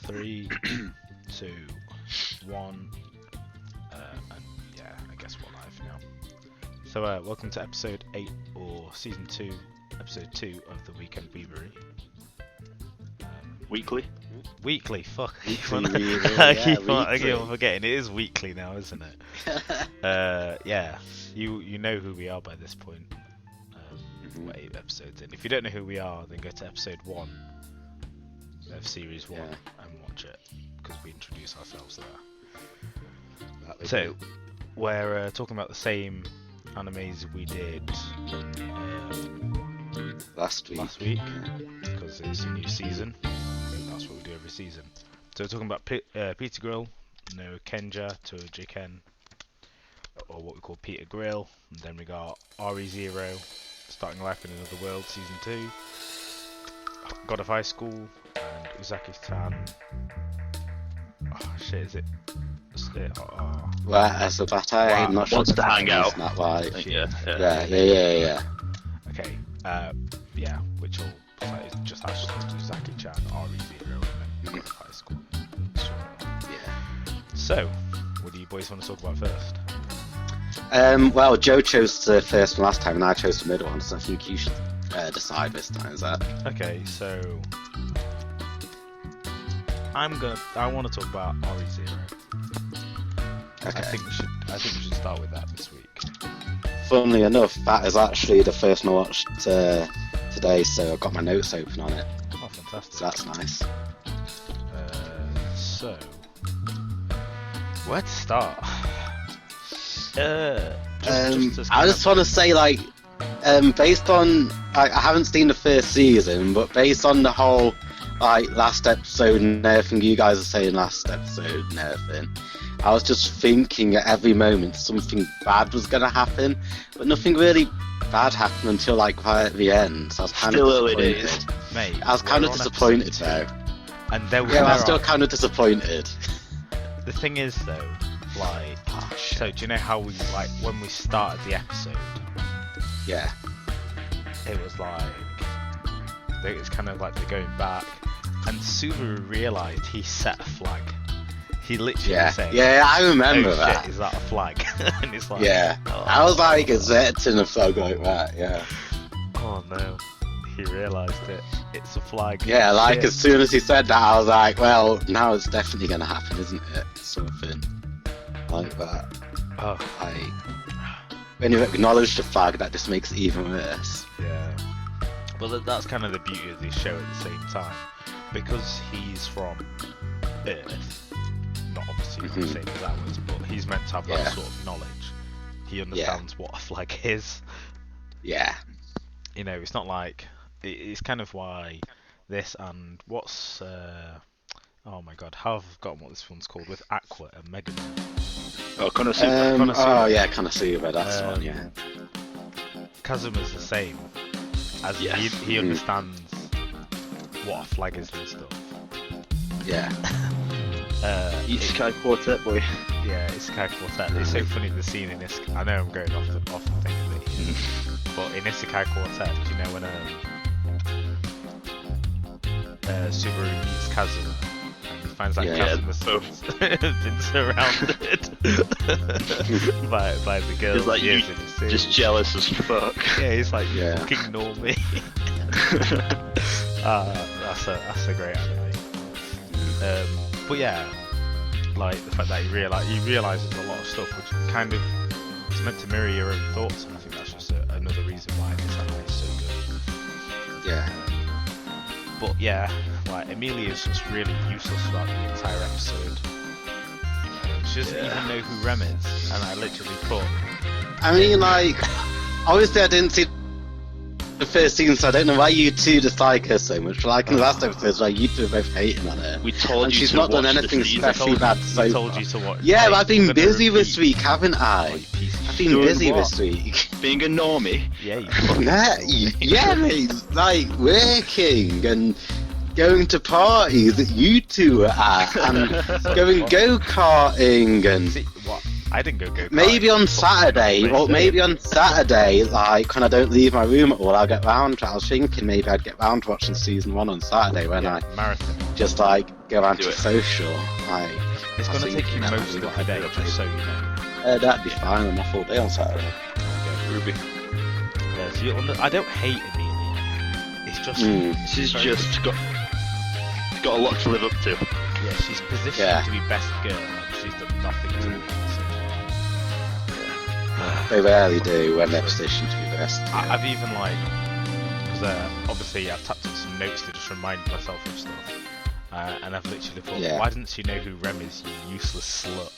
3, 2, 1, and yeah, I guess we're live now. So welcome to episode 8 or season 2, episode 2 of the Weekend Weebery. Weekly, fuck. I keep on forgetting, it is weekly now, isn't it? Yeah, you know who we are by this point. We're 8 episodes in. If you don't know who we are, then go to episode 1 of series 1 and watch it, because we introduce ourselves there. So, we're talking about the same animes we did last week, because it's a new season. That's what we do every season. So we're talking about Peter Grill, no Kenja to Jikan, or what we call Peter Grill. And then we got RE0, Starting Life in Another World, season 2, God of Highschool, and Uzaki-chan. Oh shit, is it? Well, Asobitai, I'm not sure. Wants to hang out. Not right. Yeah. Okay, yeah, which all is just hashtag Uzaki-chan, RE0, and then God of Highschool. Yeah. So, what do you boys want to talk about first? Well, Joe chose the first one last time, and I chose the middle one, so I think you should decide this time. Is that? Okay, so I want to talk about RE0. Okay. I think we should start with that this week. Funnily enough, that is actually the first one I watched today, so I've got my notes open on it. Oh, fantastic! So that's nice. So where to start? I just want to say, like, based on, I haven't seen the first season, but based on the whole, like, last episode and everything you guys are saying last episode and everything, I was just thinking at every moment something bad was going to happen, but nothing really bad happened until, like, right at the end, so I was kind of disappointed. Mate, I was kind of disappointed, though. And there I was still kind of disappointed. The thing is, though, like, so do you know how we, like, when we started the episode? Yeah. It was like, it's kind of like they're going back, and Subaru realised he set a flag. He literally said, "Yeah, I remember that. Shit, is that a flag?" And it's like, I was like, "Is that in a flag like that?" Yeah. Oh no, he realised it. It's a flag. Yeah, like shit. As soon as he said that, I was like, "Well, now it's definitely gonna happen, isn't it?" Something like that. Oh. When you acknowledge the flag, that just makes it even worse. Yeah. Well, that's kind of the beauty of this show at the same time, because he's from Earth. Not obviously not the same as ours, but he's meant to have that sort of knowledge. He understands what a flag is. Yeah. You know, it's not like it's kind of why this and what's oh my god, how have I forgotten what this one's called with Aqua and Mega Man? Oh, Konosuba. Oh yeah, Konosuba, that's the one, yeah. Kazuma's the same. As he understands what a flag is and stuff. Yeah. Isekai Quartet, boy. Yeah, Isekai Quartet. It's so funny the scene in Isekai. I know I'm going off the thing a bit here, but in Isekai Quartet, do you know when Subaru meets Kazuma and he finds that Kazuma's been surrounded by the girls. He's like, you just jealous as fuck. Yeah, he's like, you fucking ignore me. That's a great anime. But yeah, like the fact that he realizes a lot of stuff, which kind of is meant to mirror your own thoughts, and I think that's just another reason why this anime is so good. Yeah. But yeah, like Emilia is just really useless throughout the entire episode. She doesn't even know who Rem is, and I literally put. I mean, like, obviously I didn't see the first season, so I don't know why you two dislike her so much. Like in the last episode, like you two are both hating on her. We told and you she's to not done watch anything the season. especially bad so I told far. you to watch. Yeah, but I've been busy repeat. this week, haven't I? I've been Doing busy what? this week. Being a normie. Yeah. Yeah, mate, like working and going to parties that you two are at, and going go-karting and See, what? I didn't go Maybe on Saturday, like when I don't leave my room at all, I'll get round to. I was thinking maybe I'd get round to watching season 1 on Saturday when I marathon. just like go round to social. Like, it's gonna take you most of the day, just so you know. That'd be fine. I'm off all day on Saturday. Ruby. Yeah, so I don't hate Amelia. It's just She's just got a lot to live up to. Yeah, she's positioned to be best girl, and she's done nothing to win. They rarely do when they're positioned to be best. I've even because obviously I've tapped on some notes to just remind myself of stuff, and I've literally thought, why didn't she know who Rem is, you useless slut?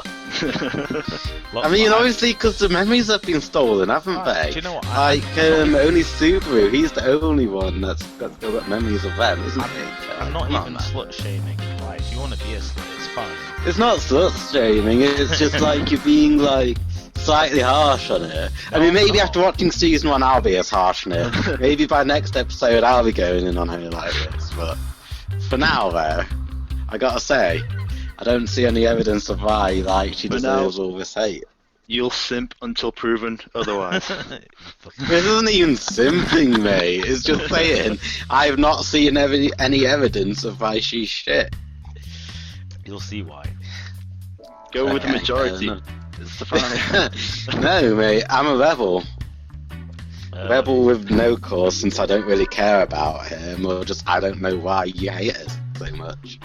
I mean, obviously, because the memories have been stolen, haven't they? Do you know what? Only Subaru, he's the only one that's still got memories of them, isn't he? I'm not even slut shaming. Like, if you want to be a slut, it's fine. It's not slut shaming. It's just like you're being like slightly harsh on her. I mean, maybe after watching season 1, I'll be as harsh on her. Maybe by next episode, I'll be going in on her like this. But for now, though, I gotta say, I don't see any evidence of why she deserves all this hate. You'll simp until proven otherwise. This isn't even simping, mate. It's just saying I have not seen any evidence of why she's shit. You'll see why. Go with the majority. It's the fine. No, mate. I'm a rebel. Rebel with no cause, since I don't really care about him, or just I don't know why you hate us so much.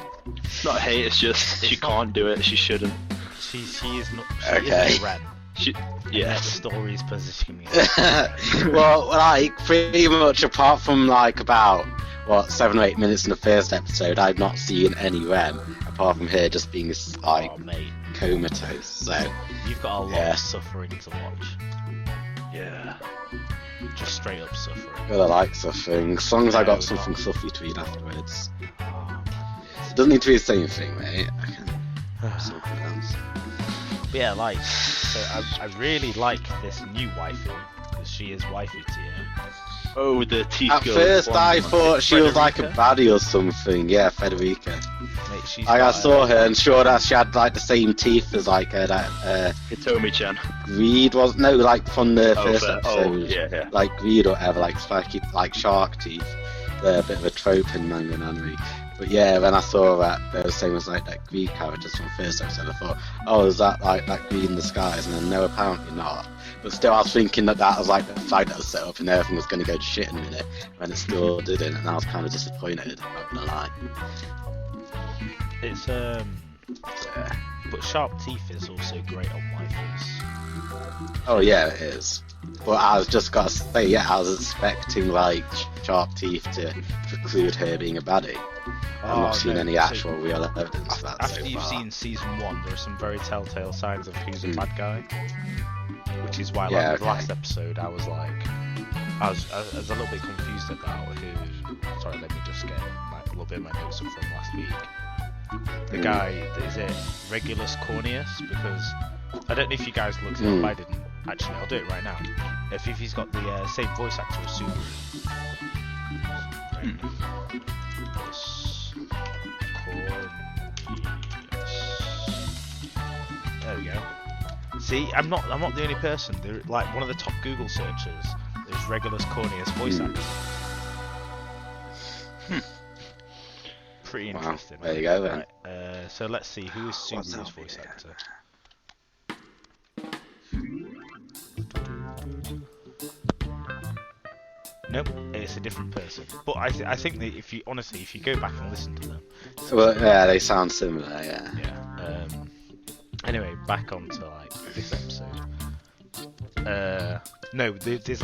It's not hate. It's just she can't do it. She shouldn't. She is not. She is Ren. The story's positioning it. Well, pretty much apart from about 7 or 8 minutes in the first episode, I've not seen any Ren apart from her just being comatose. So you've got a lot of suffering to watch. Yeah. Just straight up suffering. Well, I like suffering. As long as I got something suffy to eat afterwards. It doesn't need to be the same thing, mate. I can something else. But yeah, so I really like this new waifu, because she is waifu tier. Oh, the teeth At girl. first I thought she was like a baddie or something. Yeah, Federica. Mate, I saw her and sure that she had the same teeth as that Hitomi-chan. Greed was from the first episode. Oh, yeah. Greed or whatever, spiky shark teeth. They're a bit of a trope in manga and anime. But yeah, when I saw that they were saying was that Greed characters from the first episode, I thought, oh, is that that Greed in the skies? And then no, apparently not. But still, I was thinking that was the fight that was set up and everything was going to go to shit in a minute, when it still didn't, and I was kind of disappointed, not gonna lie. It's but sharp teeth is also great on waifus. Oh yeah, it is. Well, I was just gotta say, I was expecting sharp teeth to preclude her being a baddie. I've not seen any actual real evidence of that after so you've far. seen season 1, there are some very telltale signs of who's a bad guy, which is why the last episode I was a little bit confused about who. Sorry, let me just get a little bit of my notes up from last week. The guy, is it Regulus Corneus? Because I don't know if you guys looked it up. I didn't. Actually, I'll do it right now. If he's got the same voice actor as Subaru. There we go. See, I'm not the only person. They're one of the top Google searches is Regulus Corneus voice actor. Pretty interesting. There you go then. Right, so let's see, who is Subaru's voice actor? Nope, it's a different person. But I think that if you go back and listen to them. Well, yeah, they sound similar. Yeah. Yeah. Anyway, back onto this episode. No, there's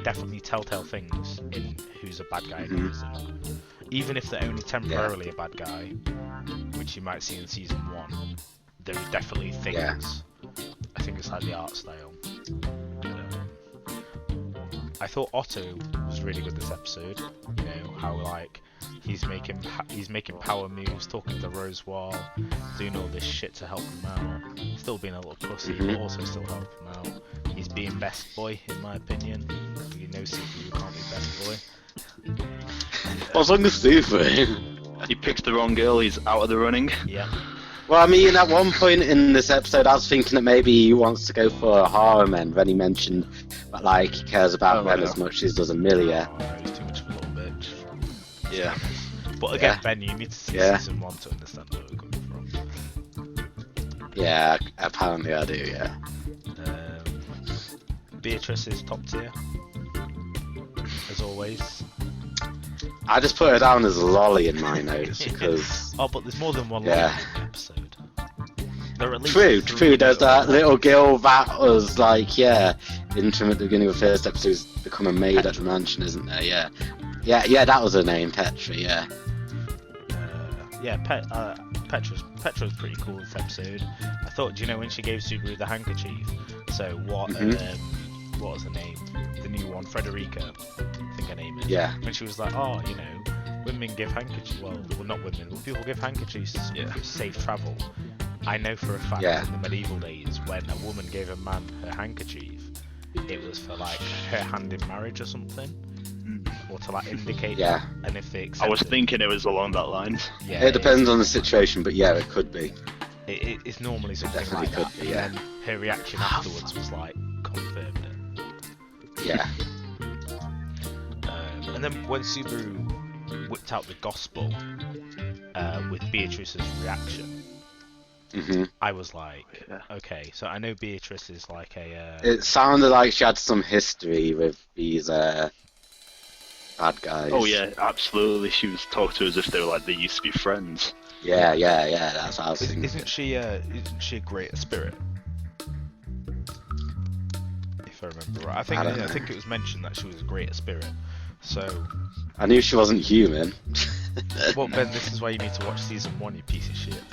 definitely telltale things in who's a bad guy and who isn't. Even if they're only temporarily a bad guy, which you might see in season 1, there are definitely things. Yeah. I think it's the art style. I thought Otto was really good this episode. You know how he's making power moves, talking to Rosewater, doing all this shit to help him out. Still being a little pussy, but also still help him out. He's being best boy, in my opinion. You know, CPU can't be best boy. What's wrong with Super? He picked the wrong girl. He's out of the running. Yeah. Well, I mean, at one point in this episode, I was thinking that maybe he wants to go for a harem, and then he mentioned that, like, he cares about Ben as much as he does Amelia. Oh, he's too much of a little bitch. Yeah. But again, Ben, you need to see season 1 to understand where we're coming from. Yeah, apparently I do, yeah. Beatrice is top tier, as always. I just put her down as Lolly in my notes because... Oh, but there's more than one Lolly in the episode. There are at least True, there's that little girl that was like, interim at the beginning of the first episode who's become a maid at the mansion, isn't there? Yeah, that was her name, Petra, yeah. Petra's pretty cool this episode. I thought, do you know when she gave Subaru the handkerchief? So what was her name? The new one, Frederica, I think her name is. Yeah. When she was like, oh, you know, women give handkerchiefs. Well, not women. Well, people give handkerchiefs for safe travel. I know for a fact that in the medieval days, when a woman gave a man her handkerchief, it was for like her hand in marriage or something. Or to like indicate that, and if they accept I was thinking it was along that lines. Yeah, it depends on the situation, but yeah, it could be. It's normally something like that. Be, and her reaction afterwards was like confirmed it. Yeah. And then when Subaru whipped out the gospel with Beatrice's reaction, I was like, okay, so I know Beatrice is like a. It sounded like she had some history with these bad guys. Oh yeah, absolutely. She was talking to us as if they used to be friends. Yeah. That's what I was thinking. Isn't she a greater spirit? If I remember right, I think it was mentioned that she was a greater spirit. So. I knew she wasn't human. Well, Ben, this is why you need to watch season 1, you piece of shit.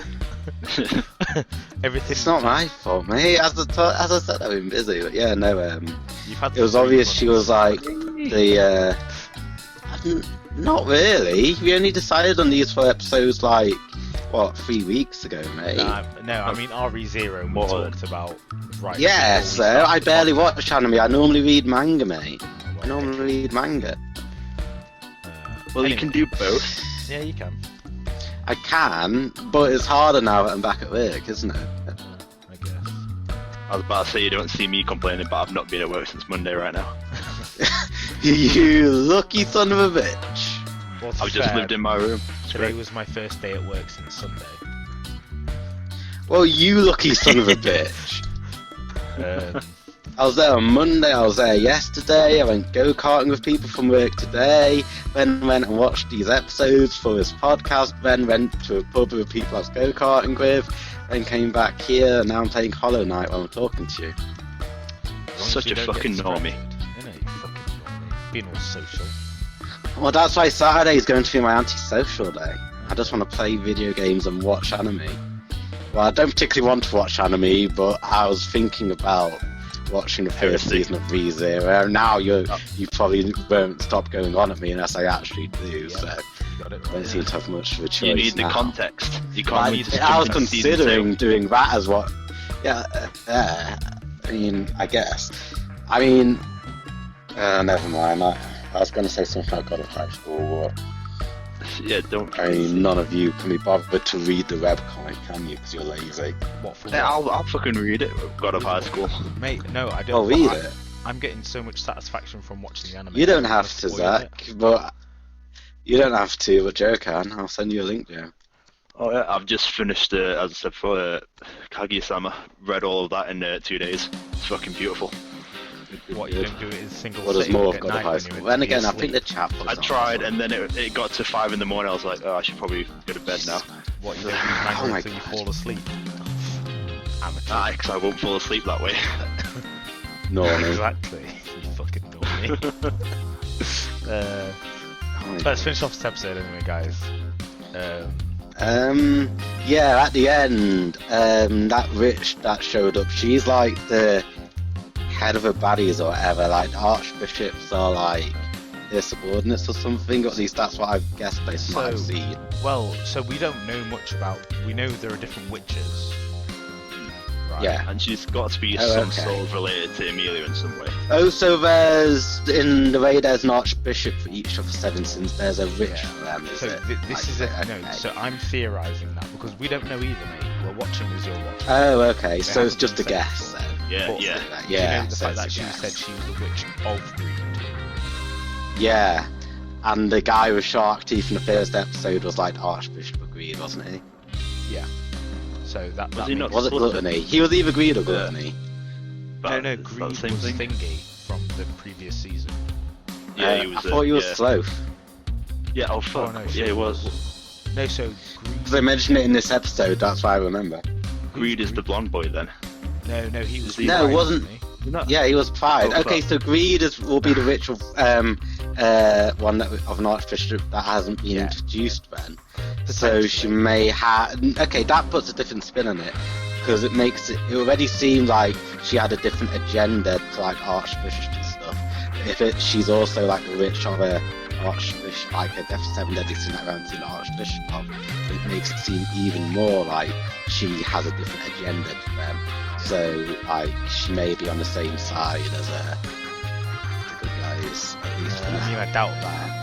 Everything. It's not my fault, mate. As I said, I've been busy, but yeah, no. It was obvious she was like the. Not really. We only decided on these 4 episodes 3 weeks ago, mate. No, I mean RE0 we talked about right. Yeah, so I barely watch anime. I normally read manga, mate. I normally read manga. Well, anyway. You can do both. Yeah, you can. I can, but it's harder now that I'm back at work, isn't it? I guess. I was about to say you don't see me complaining, but I've not been at work since Monday right now. You lucky son of a bitch. Well, I've just lived in my room. Today was my first day at work since Sunday. Well, you lucky son of a bitch. I was there on Monday, I was there yesterday, I went go-karting with people from work today, then went and watched these episodes for this podcast, then went to a pub with people I was go-karting with, then came back here, and now I'm playing Hollow Knight while I'm talking to you. Such a fucking normie. Being all social. Well, that's why Saturday is going to be my anti-social day. I just want to play video games and watch anime. Well, I don't particularly want to watch anime, but I was thinking about watching the first season of ReZero, and now you probably won't stop going on at me unless I actually do, so I don't seem to have much of a choice. You need the context. You can't need to I was considering doing that as what... I mean, I guess. I mean... never mind. I was going to say something like God of Highschool, but... Yeah, don't... I mean, none of you can be bothered to read the webcomic, can you? Because you're lazy. What for? Yeah, I'll fucking read it. God of Highschool. Mate, no, I don't. I'll read it. I'm getting so much satisfaction from watching the anime. You don't have to, Zach, but... You don't have to, but Joe can. I'll send you a link, Joe. Oh yeah, I've just finished, as I said before, Kaguya-sama. Read all of that in 2 days. It's fucking beautiful. What, you don't do it in single Well, there's more of God of Highschool. Then again, I think the chat was I tried, and then it got to 5 in the morning. I was like, oh, I should probably go to bed now. What, you don't use manga until you fall asleep? Amateur. Because I won't fall asleep that way. Normally. Exactly. You fucking normie. Let's finish off this episode anyway, guys. Yeah, at the end, that witch that showed up, she's like the head of her baddies or whatever, like the archbishops are like their subordinates or something, or at least that's what I've guessed based on what I've seen. Well, so we don't know much about, we know there are different witches, right? Right. Yeah. And she's got to be some sort of related to Emilia in some way. Oh, so there's, in the way there's an archbishop for each of the 7 sins, there's a rich for them, is So it? this is no. So I'm theorising that because we don't know either, mate. We're watching as you're watching. Oh, okay. They So it's haven't just a been said guess before. then. Yeah, But, yeah. Do you know the so fact that it's a she guess. said she was a witch of greed? Yeah. And the guy with shark teeth in the first episode was like Archbishop of Greed, wasn't he? Yeah. So that Was he not? Was it gluttony? He was either greed or gluttony. No, Is that greed the same was thing? Thingy from the previous season. Yeah, he was. I thought he was yeah. Sloth. Yeah, oh fuck. Oh, no, yeah, so- it was. No, so greed. Because they mentioned it in this episode, that's why I remember. Greed is the blonde boy then. No, he was. No, it pride, wasn't- he? Yeah, he was pride. Oh, Okay, fuck. so greed will be the ritual one of an archbishop that hasn't been Yeah. introduced then. So she Potentially. may have. Okay, that puts a different spin on it because it makes it. It already seemed like she had a different agenda to like archbishop and stuff. If she's also like the rich of a archbishop, like a Death 7 Deadly Sin that I haven't seen an archbishop of, it makes it seem even more like she has a different agenda to them. So like she may be on the same side as the good guys. At least for I now. mean, I doubt that.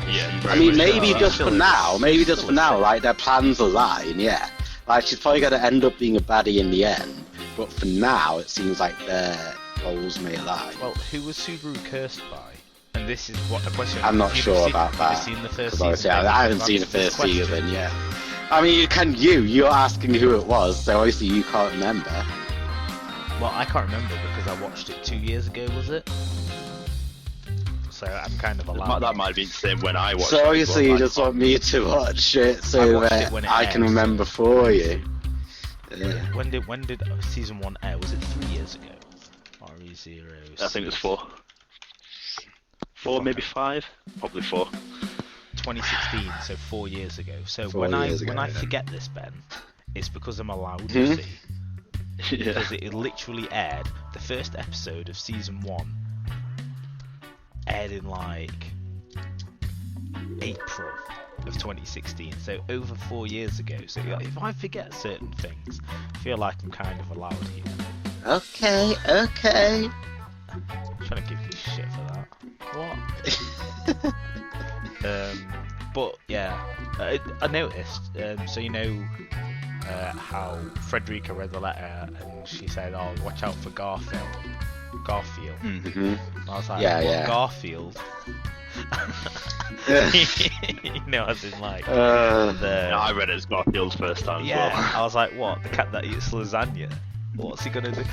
Yeah. I very mean, much maybe so. just for now. Maybe just for now. Still Like their plans align. Yeah. Like she's probably going to end up being a baddie in the end. But for now, it seems like their goals may align. Well, who was Subaru cursed by? And this is what the question. I'm not You've sure seen- about that. You've seen the first 'Cause obviously season. I haven't Maybe seen the answer this first question. season yet. I mean, you're asking who it was, so obviously you can't remember. Well, I can't remember because I watched it 2 years ago, was it? So I'm kind of allowed. That might be the same when I watched So it as obviously well, you like, just want me to watch it I so watched that it when it I can aired, remember for you. Yeah. When did season 1 air? Was it 3 years ago? RE0. I think it was 4. 4, maybe 5? Probably 4. 2016, so 4 years ago. So 4 when years ago, I yeah. forget this, Ben, it's because I'm allowed Mhm. to see. Yeah. Because it literally aired. The first episode of season 1 aired in like April of 2016, so over 4 years ago. So if I forget certain things, I feel like I'm kind of allowed here. Okay. I'm trying to give you shit for that. What? But yeah, I noticed. So you know how Frederica read the letter and she said, "Oh, watch out for Garfield." hmm I was like, Yeah, "What, yeah. Garfield?" You know, as in like Uh, the I read it as Garfield first time as yeah. well. I was like, "What? The cat that eats lasagna? What's he gonna do?"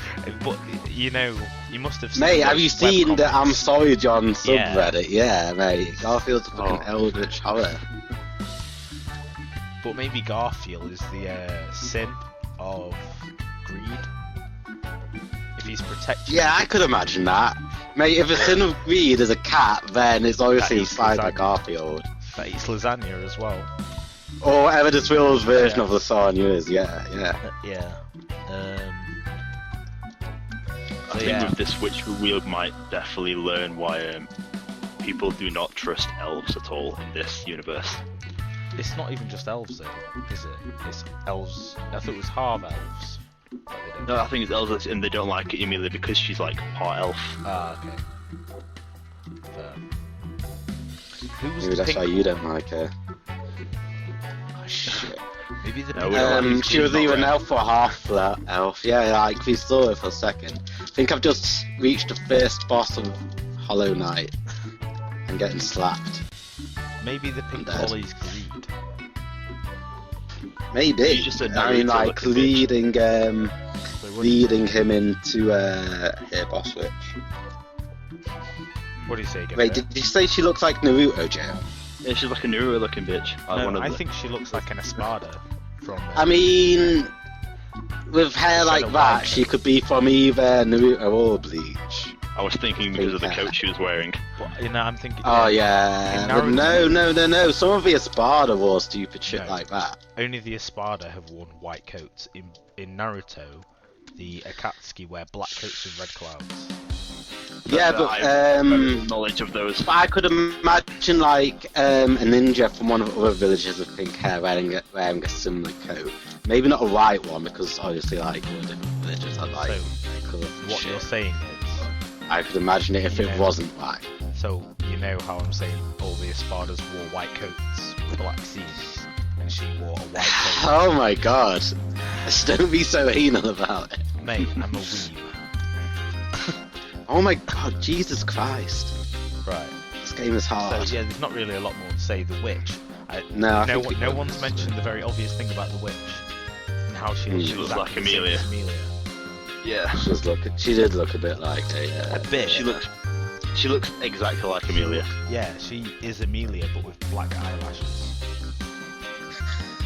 But you know, you must have. Mate, have those you seen the webcomics. I'm Sorry John Yeah. subreddit? Yeah, mate. Garfield's a fucking Oh. eldritch horror. But maybe Garfield is the sin of greed. If he's protecting. Yeah, I could imagine that. Mate, if a sin of greed is a cat, then it's obviously That eats inspired by lasagna. Garfield. That eats lasagna as well. Or whatever the Twill's version Yeah. of lasagna is, yeah. Yeah. I think with this witch we might definitely learn why people do not trust elves at all in this universe. It's not even just elves though, is it? It's elves. I thought it was half elves. But they don't. No, I think it's elves and they don't like Emilia because she's like part elf. Ah, okay. Who was Maybe the that's pink why you don't like her. Oh, shit. Maybe the No, pink we don't like one. these She was green either an not elf or half elf. Yeah, like we saw it for a second. I think I've just reached the first boss of Hollow Knight and getting slapped. Maybe the pink Dead. Ollie's greed. Maybe. She's just a I mean, Naruto like looking bitch. So what, leading him into her boss witch. what do you say? Wait, did you say she looks like Naruto, Joe? Yeah, she's like a Naruto looking bitch. Like No, one of I the- think she looks like an Espada from. I mean, with hair like Shadow that, Warrior. she could be from either Naruto or Bleach. I was thinking because of the Pink hair. coat she was wearing. But, you know, I'm thinking. Oh yeah, In but Naruto- no. Some of the Espada wore stupid shit No. like that. Only the Espada have worn white coats. In Naruto, the Akatsuki wear black coats with red clouds. Yeah, but I have very knowledge of those. But I could imagine like a ninja from one of the other villages with pink hair wearing a similar coat. Maybe not a white one because obviously like all different villages are like colourful What shit. you're saying is, I could imagine it if it wasn't white. so you know how I'm saying all the Espadas wore white coats, black seams, and she wore a white coat. Oh my god! Just don't be so anal about it. Mate, I'm a weeb. Oh my god, Jesus Christ! Right. This game is hard. So yeah, there's not really a lot more to say. The witch. No one's mentioned the very obvious thing about the witch and how she She looks like Amelia. Yeah. She did look a bit like A bit. She looks exactly like Amelia. Yeah, she is Amelia, but with black eyelashes.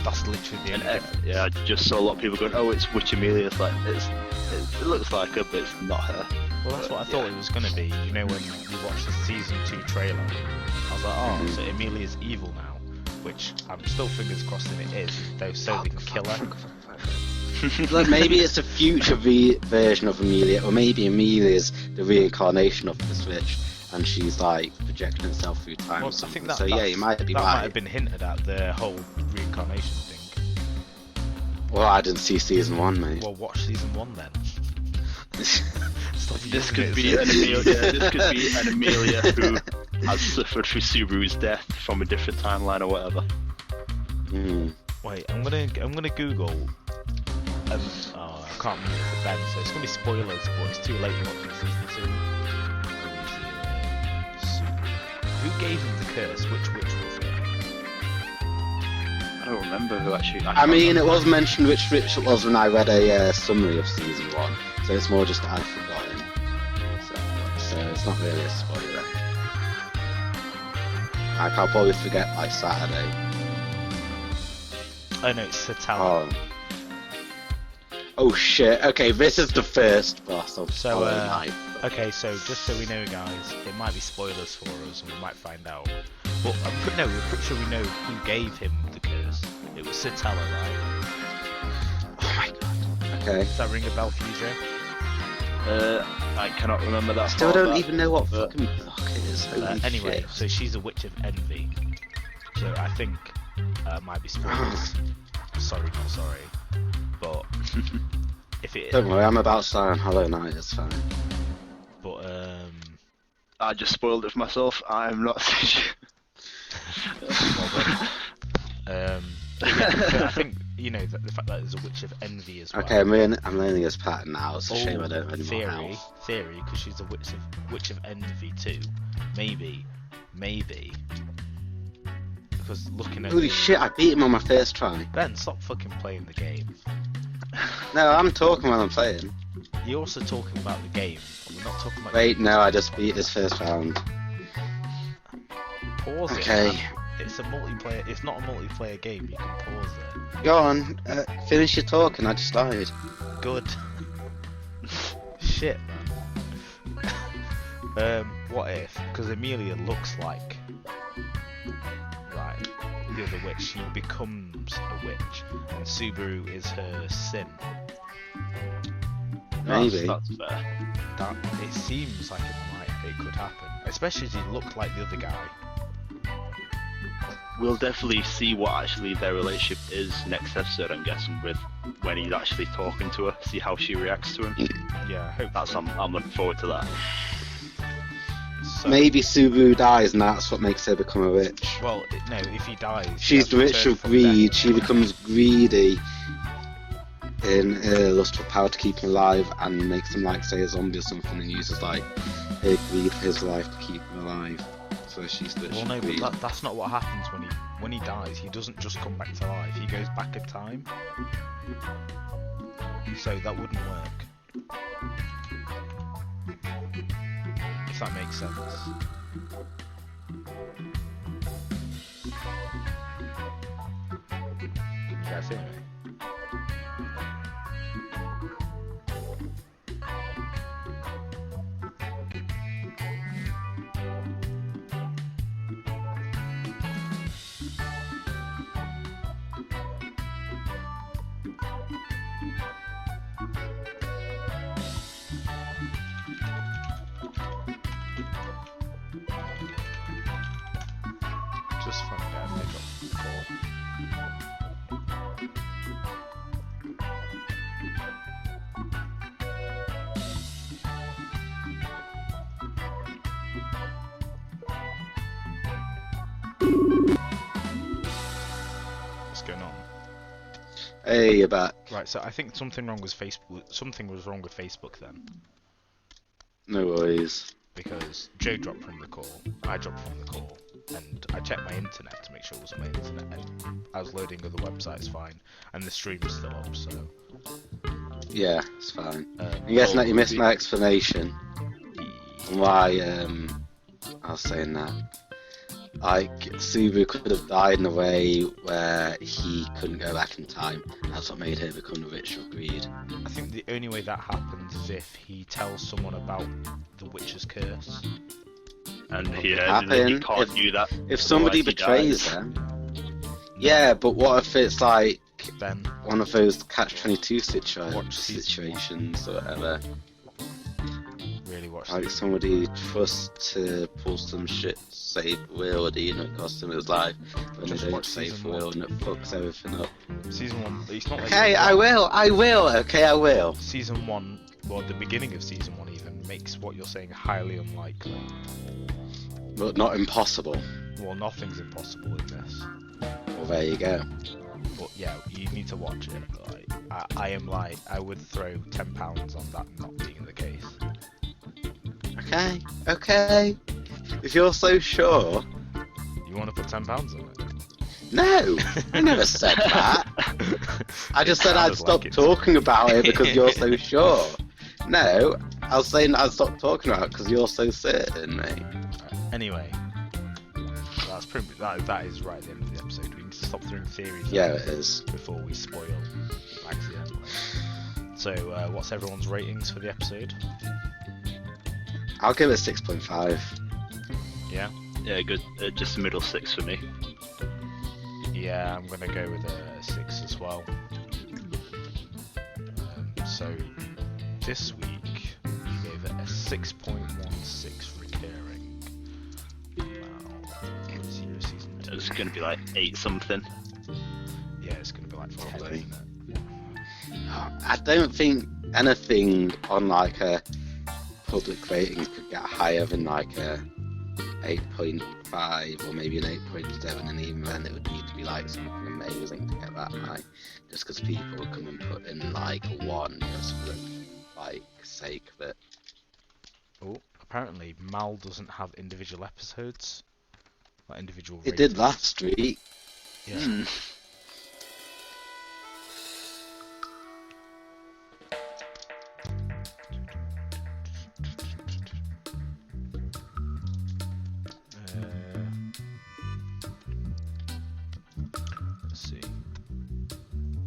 That's literally the only difference. Yeah, I just saw a lot of people going, "Oh, it's Witch Amelia." It's like it looks like her, but it's not her. Well, that's what I thought it was going to be. You know, when you watched the season 2 trailer, I was like, oh, so Amelia's evil now, which I'm still fingers crossing it is, though, so they can kill her. Like maybe it's a future version of Amelia, or maybe Amelia's the reincarnation of the Switch, and she's like projecting herself through time Well, or I something. think So yeah, you might be that right. might have been hinted at, the whole reincarnation thing. Well, I didn't see season 1, mate. Well, watch season 1 then. This could be an Amelia. This could be an Amelia who has suffered through Subaru's death from a different timeline or whatever. Wait, I'm gonna Google. I can't remember it for Ben, so it's gonna be spoilers, but it's too late to watch season 2. Who gave him the curse? Which witch was it? I don't remember who actually. I mean, it was mentioned which Switch it was when I read a summary of season 1, so it's more just that I've forgotten. So it's not really a spoiler. Like, I'll probably forget by Saturday. Oh no, it's Satala. Oh shit, okay, this is the first boss of So, Hollow Knight. Okay, so just so we know, guys, it might be spoilers for us, and we might find out. But we're pretty sure we know who gave him the curse. It was Satala, right? Oh my god. Okay. Does that ring a bell for you, Joe? I cannot remember that. Still don't even know what fucking block it is. Holy Anyway, shit. so she's a witch of envy. So I think might be spoilers. Sorry, not sorry. But if it. Don't worry, I'm about to start on Hollow Knight, it's fine. But I just spoiled it for myself. I'm not. yeah, I think you know the fact that there's a witch of envy as well. Okay, I'm learning this pattern now. It's a shame I don't have any more health. Theory, because she's a witch of envy too. Maybe, because looking at Holy shit, I beat him on my first try. Ben, stop fucking playing the game. No, I'm talking while I'm playing. You're also talking about the game. We're not talking about. Wait, no, I just beat his first round. Pause it. Okay. Man. It's a multiplayer. It's not a multiplayer game. You can pause it. Go on, finish your talking. I just died. Good. Shit, man. What if? Because Amelia looks like the other witch. She becomes a witch, and Subaru is her sin. Maybe. That's fair. That it seems like it could happen, especially as he looked like the other guy. We'll definitely see what actually their relationship is next episode, I'm guessing, with when he's actually talking to her, see how she reacts to him. Yeah, I hope That's I'm looking forward to that. so. Maybe Subaru dies and that's what makes her become a witch. Well, no, if he dies, She's the witch of greed. She becomes greedy in her lust for power to keep him alive and makes him like say a zombie or something and uses like her greed for his life to keep him alive. So she's the witch Well, no, of greed. but that's not what happens when he dies. He doesn't just come back to life. He goes back in time. So that wouldn't work. If that makes sense. You guys hear me? What's going on? Hey, you're back. Right, so I think something wrong with Facebook. Something was wrong with Facebook then, No worries. because Joe dropped from the call, I dropped from the call, and I checked my internet to make sure it was my internet, and I was loading other websites fine, and the stream was still up. So Yeah, it's fine. I'm guessing that you missed my explanation on why I was saying that. Like, Subaru could have died in a way where he couldn't go back in time. That's what made her become the witch of greed. I think the only way that happens is if he tells someone about the witch's curse. And Happen you can't do that. If somebody otherwise he betrays dies. them. Yeah, but what if it's like Then one of those catch-22 Watch season situations or whatever? really watch. Like somebody trusts to pull some shit, save Will, or even it cost him his life, when Just they don't watch save season Will one. and it fucks everything up. Season 1. It's not like Okay, I will. Okay, I will. Season 1, well, the beginning of Season 1 even, makes what you're saying highly unlikely. But not impossible. Well, nothing's impossible in this. Well, there you go. But yeah, you need to watch it. Like, I would throw £10 on that not being the case. Okay. If you're so sure. You want to put £10 on it? No, I never said that. I just said I'd Sounded stop like it. talking about it because you're so sure. No, I was saying I'd stop talking about it because you're so certain, mate. Anyway, that's pretty. That is right at the end of the episode. We need to stop throwing theories. Yeah, out it is. before we spoil accidentally. So, what's everyone's ratings for the episode? I'll give it 6.5. Yeah. Yeah, good. Just the middle 6 for me. Yeah, I'm gonna go with a 6 as well. So this week we gave it a 6.16 recurring. Wow. Zero season 2. It's gonna be like 8 something. Yeah, it's gonna be like 10, Probably. isn't it? I don't think anything on like a public ratings could get higher than like a 8.5 or maybe an 8.7, and even then it would need to be like something amazing to get that high. Just because people would come and put in like 1 just for the like sake of it. Oh, apparently Mal doesn't have individual episodes, like individual. It did ratings. last week. Yeah. Let's see.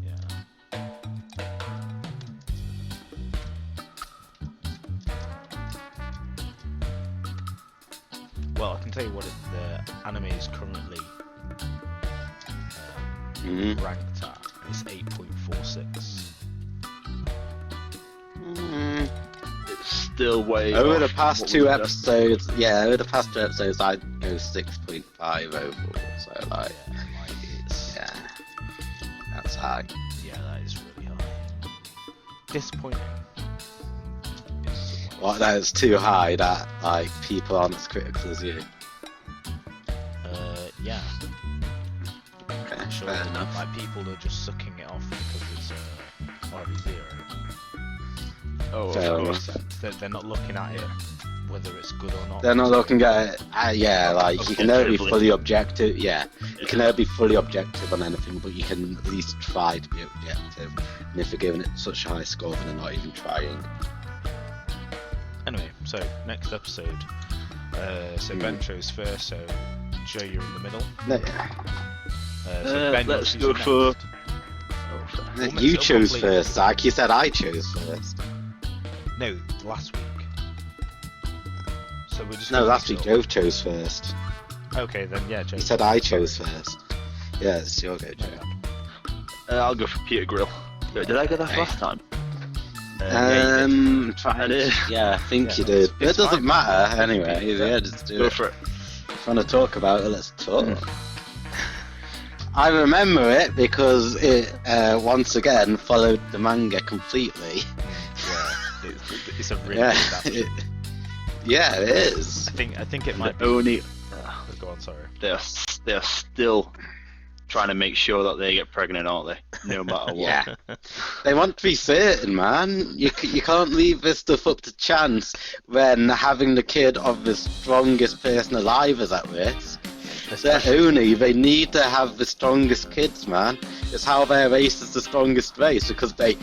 Yeah. Well, I can tell you what the anime is currently ranked at. It's 8.46. It's still way Over the off past what 2 we've episodes, over the past 2 episodes, I'd go 6.5 overall. So like, Yeah, like it's yeah, that's high. yeah, that is really high. Disappointing. What? That is too high. That like people aren't as critical as you. Yeah. Okay, Sure. fair enough. Like people are just sucking it off because it's already 0. Oh, Fair of course. They're not looking at it whether it's good or not. They're not looking at it. Yeah, like you can never be Objectively. fully objective. Yeah, you can never be fully objective on anything, but you can at least try to be objective. And if you're giving it such a high score, then they're not even trying. Anyway, so next episode. So Ben chose first. So Joe, you're in the middle. No, So Ben, let's you're go choosing for- next. We'll mix you it up chose completely. first, Zach. You said I chose first. No, last week. So we're just. No, gonna last mix week it up. Joe chose first. Okay, then yeah, Joe. You said I chose first. Yeah, it's your go, Joe. I'll go for Peter Grill. Did I go that Okay. last time? Try I did. Yeah, I think Yeah, you did. But it it's doesn't fine. matter anyway. Yeah, just do Go it. for it. If you want to talk about it, let's talk. I remember it because it once again followed the manga completely. Yeah, it's a really Yeah, good episode. yeah, it is. I think it might be. The only Go on, sorry. the they are still trying to make sure that they get pregnant, aren't they? No matter what. Yeah. They want to be certain, man. You can't leave this stuff up to chance when having the kid of the strongest person alive is at risk. They need to have the strongest kids, man. It's how their race is the strongest race, because they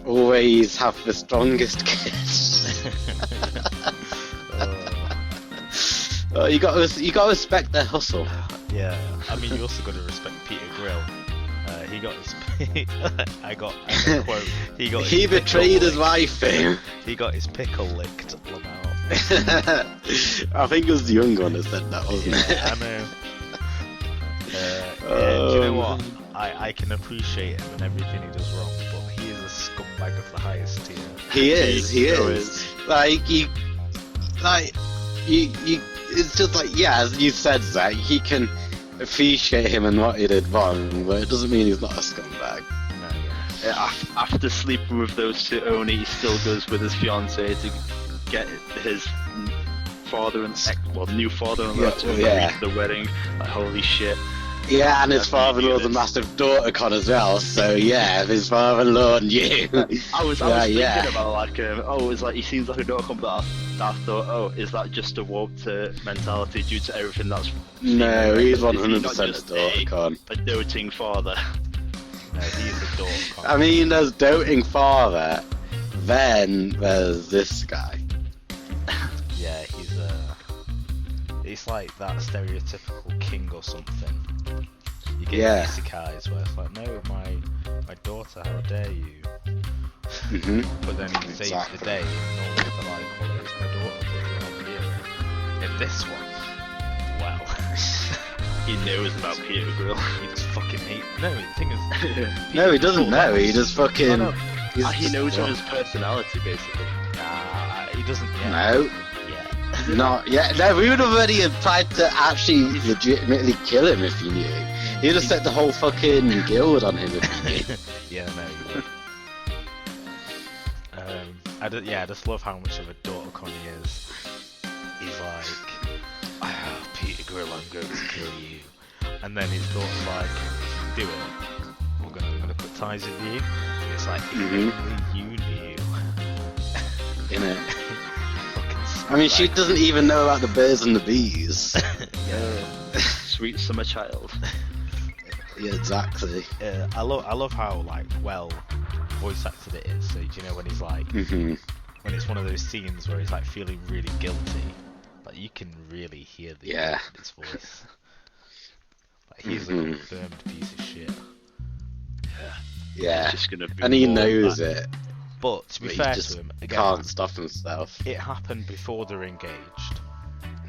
always have the strongest kids. You gotta respect their hustle. Yeah, I mean, you also got to respect Peter Grill. He got his. I got a quote. He betrayed his wife. He got his pickle licked. Lamau. I think it was the young one that said that, wasn't it? I know. Yeah, do you know what? I can appreciate him and everything he does wrong, but he is a scumbag of the highest tier. He is. It's just like, yeah, as you said, Zach, he can appreciate him and what he did wrong, but it doesn't mean he's not a scumbag. No, yeah. After sleeping with those two only, he still goes with his fiancée to get his new father-in-law to agree to the wedding. Like, holy shit. Yeah, and his father-in-law's a massive daughter con as well, so yeah, his father-in-law and you. I was thinking about, like, it's like, he seems like a daughter con, but I thought, is that just a warped mentality due to everything that's... No, he's 100% a daughter con. A doting father. No, he's a daughter con. I mean, there's doting father, then there's this guy. Yeah, he's like that stereotypical king or something. You get isekais where it's like, no, my daughter, how dare you? Mm-hmm. But then he saves the day, and normally they're like, well, it's my daughter, but you're not here. In this one, well, he knows about Peter Grill. He just fucking hate. No, the thing is, no, he doesn't know. He just fucking. He knows of his personality, basically. He doesn't. Yeah. No. Not yet. No, we would have already tried to actually legitimately kill him if he knew. He'd have set the whole fucking guild on him if he knew. Yeah, no, you would. I just love how much of a daughter con he is. He's like, Peter Grill, I'm going to kill you. And then his daughter's like, do it. I'm gonna cut ties with you. And it's like, if only you knew. Innit? I mean, she doesn't even know about the birds and the bees. Yeah. Sweet summer child. Yeah, exactly. I love how, like, well voice acted it is. So, do you know when he's like, when it's one of those scenes where he's like feeling really guilty, like you can really hear the in his voice. Like he's a confirmed piece of shit. Yeah. Just gonna be and he knows it. But to be fair to him, again, can't stop himself. It happened before they're engaged.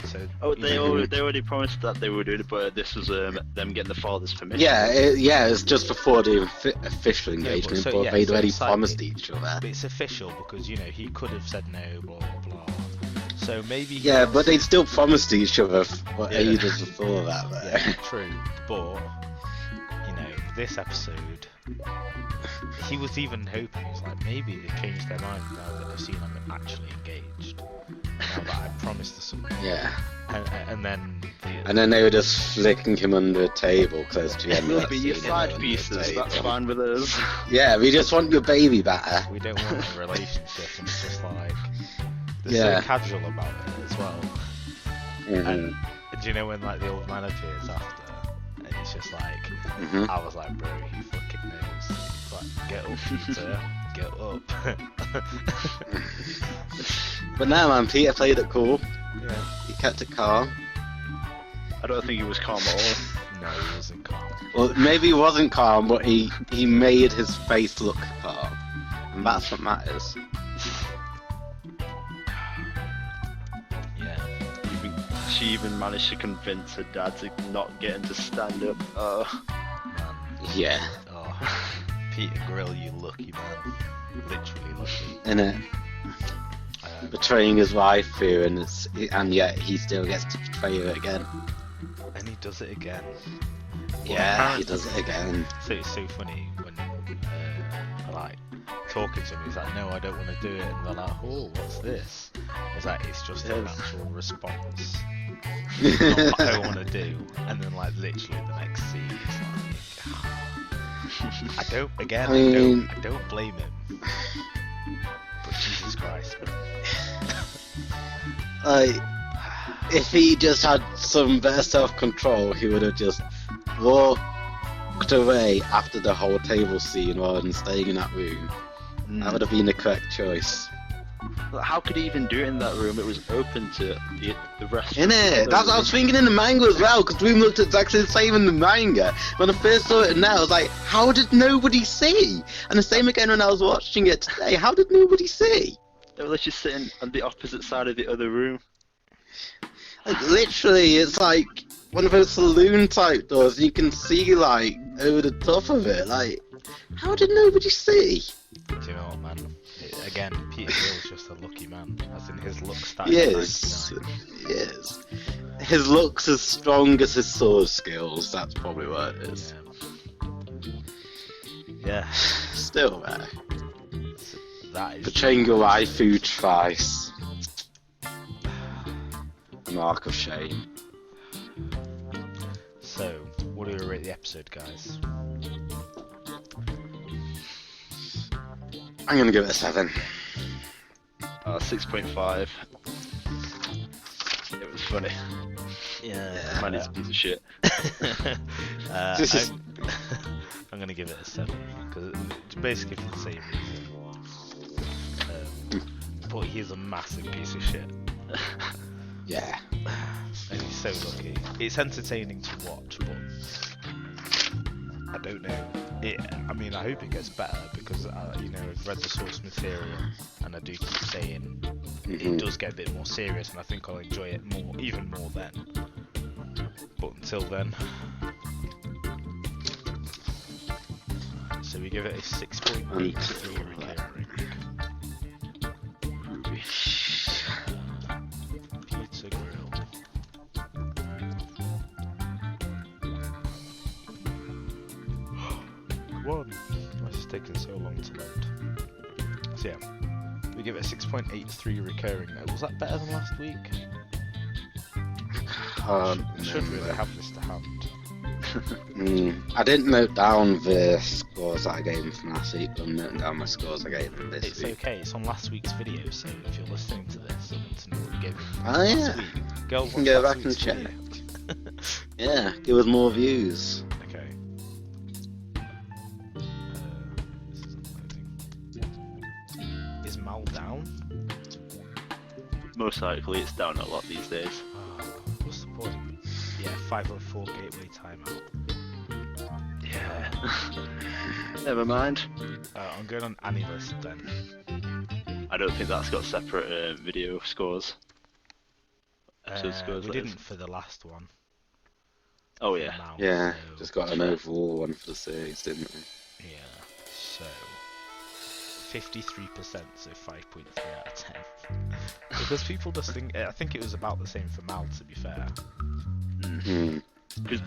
So they already promised that they would do it, but this was them getting the father's permission. It's just before the official engagement, but they'd already promised each other. But it's official because, you know, he could have said no, blah blah blah. So maybe but they'd still promised each other ages before that. Though. Yeah, true. But you know, this episode, he was even hoping, he was like, maybe they changed their mind now that they've seen I'm actually engaged. Now that I promised to someone. Yeah. And then they were just flicking him under a table close to the end of that be your side pieces, that's fine with us. Yeah, we just want your baby back. We don't want a relationship, and it's just like they're so casual about it as well. And do you know when like the old man appears after, and it's just like, I was like, bro, he fucking knows. Like, get up, Peter, get up. But no, man, Peter played it cool. Yeah. He kept it calm. I don't think he was calm at all. No, he wasn't calm. Well, maybe he wasn't calm, but he made his face look calm. And that's what matters. Yeah. She even managed to convince her dad to not get him to stand up. Man. Yeah. Oh. Peter Grill, you lucky man. Literally lucky. Innit? Betraying his wife here, and yet he still gets to betray her again. And he does it again. Yeah, he does it again. So it's so funny when like talking to him, he's like, no, I don't want to do it, and they're like, oh, what's this? It's like, it's just a natural response not what I want to do, and then like literally the next scene, it's like, I don't blame him. But Jesus Christ, man. Like, if he just had some better self-control, he would have just walked away after the whole table scene rather than staying in that room. That would have been the correct choice. How could he even do it in that room? It was open to the rest. Innit? That's what I was thinking in the manga as well, because the room looked exactly the same in the manga. When I first saw it now, I was like, how did nobody see? And the same again when I was watching it today, how did nobody see? They were just sitting on the opposite side of the other room. Like, literally, it's like one of those saloon type doors, and you can see like over the top of it. Like, how did nobody see? Do you know what, man? Again, Peter Gill's just a lucky man, as in his looks. Yes, yes. His looks as strong as his sword skills. That's probably what it is. Yeah. Still there. That is Portraying your waifu twice. A mark of shame. So, what do we rate the episode, guys? I'm gonna give it a 7. 6.5. It was funny. Yeah. Man, it's a piece of shit. I'm gonna give it a 7 because it's basically for the same reason. But he's a massive piece of shit. Yeah. And he's so lucky. It's entertaining to watch, but I don't know. I mean, I hope it gets better because I've read the source material, and I do keep saying it does get a bit more serious, and I think I'll enjoy it even more then. But until then, so we give it a 6.83 recurring. Pizza Grill. One. Why is this taking so long to load? So yeah, we give it a 6.83 recurring now. Was that better than last week? Should really have this to hand. I didn't note down the scores that I gave him from last week, but I'm noting down my scores I gave him this It's week. okay, it's on last week's video, so if you're listening to this and want to know what you gave him Oh last yeah, week, you can go back and check. Yeah, give us more views. Okay. This isn't loading. Is Mal down? Most likely it's down a lot these days. What's the point? Yeah, 504 gateway timeout. Yeah. Never mind. I'm going on AniList then. I don't think that's got separate video scores. Episode scores, We that is. didn't for the last one. Oh yeah. Now, Yeah, so- just got an overall one for the series, didn't we? Yeah, so 53%, so 5.3 out of 10. Because people just think, I think it was about the same for Mal, to be fair. Because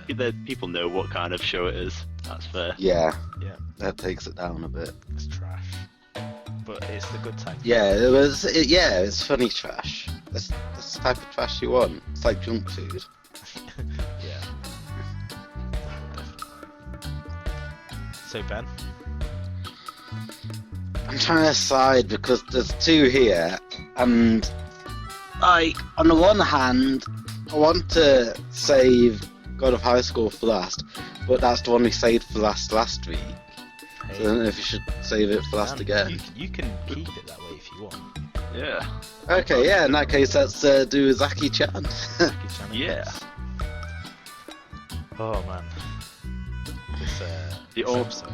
people know what kind of show it is. That's fair. Yeah, Yeah, that takes it down a bit. it's trash. But it's the good type. Yeah, it's funny trash. That's the type of trash you want. It's like junk food. Yeah. Definitely. So Ben? I'm trying to decide because there's two here, and like on the one hand, I want to save God of Highschool for last, but that's the one we saved for last week. Hey, So I don't know if you should save it for last Dan, again. You can keep it that way if you want. Yeah. Okay, yeah, in that case, let's do Uzaki-chan. Jikan and Re. Yeah. Oh man. This, The this old- episode.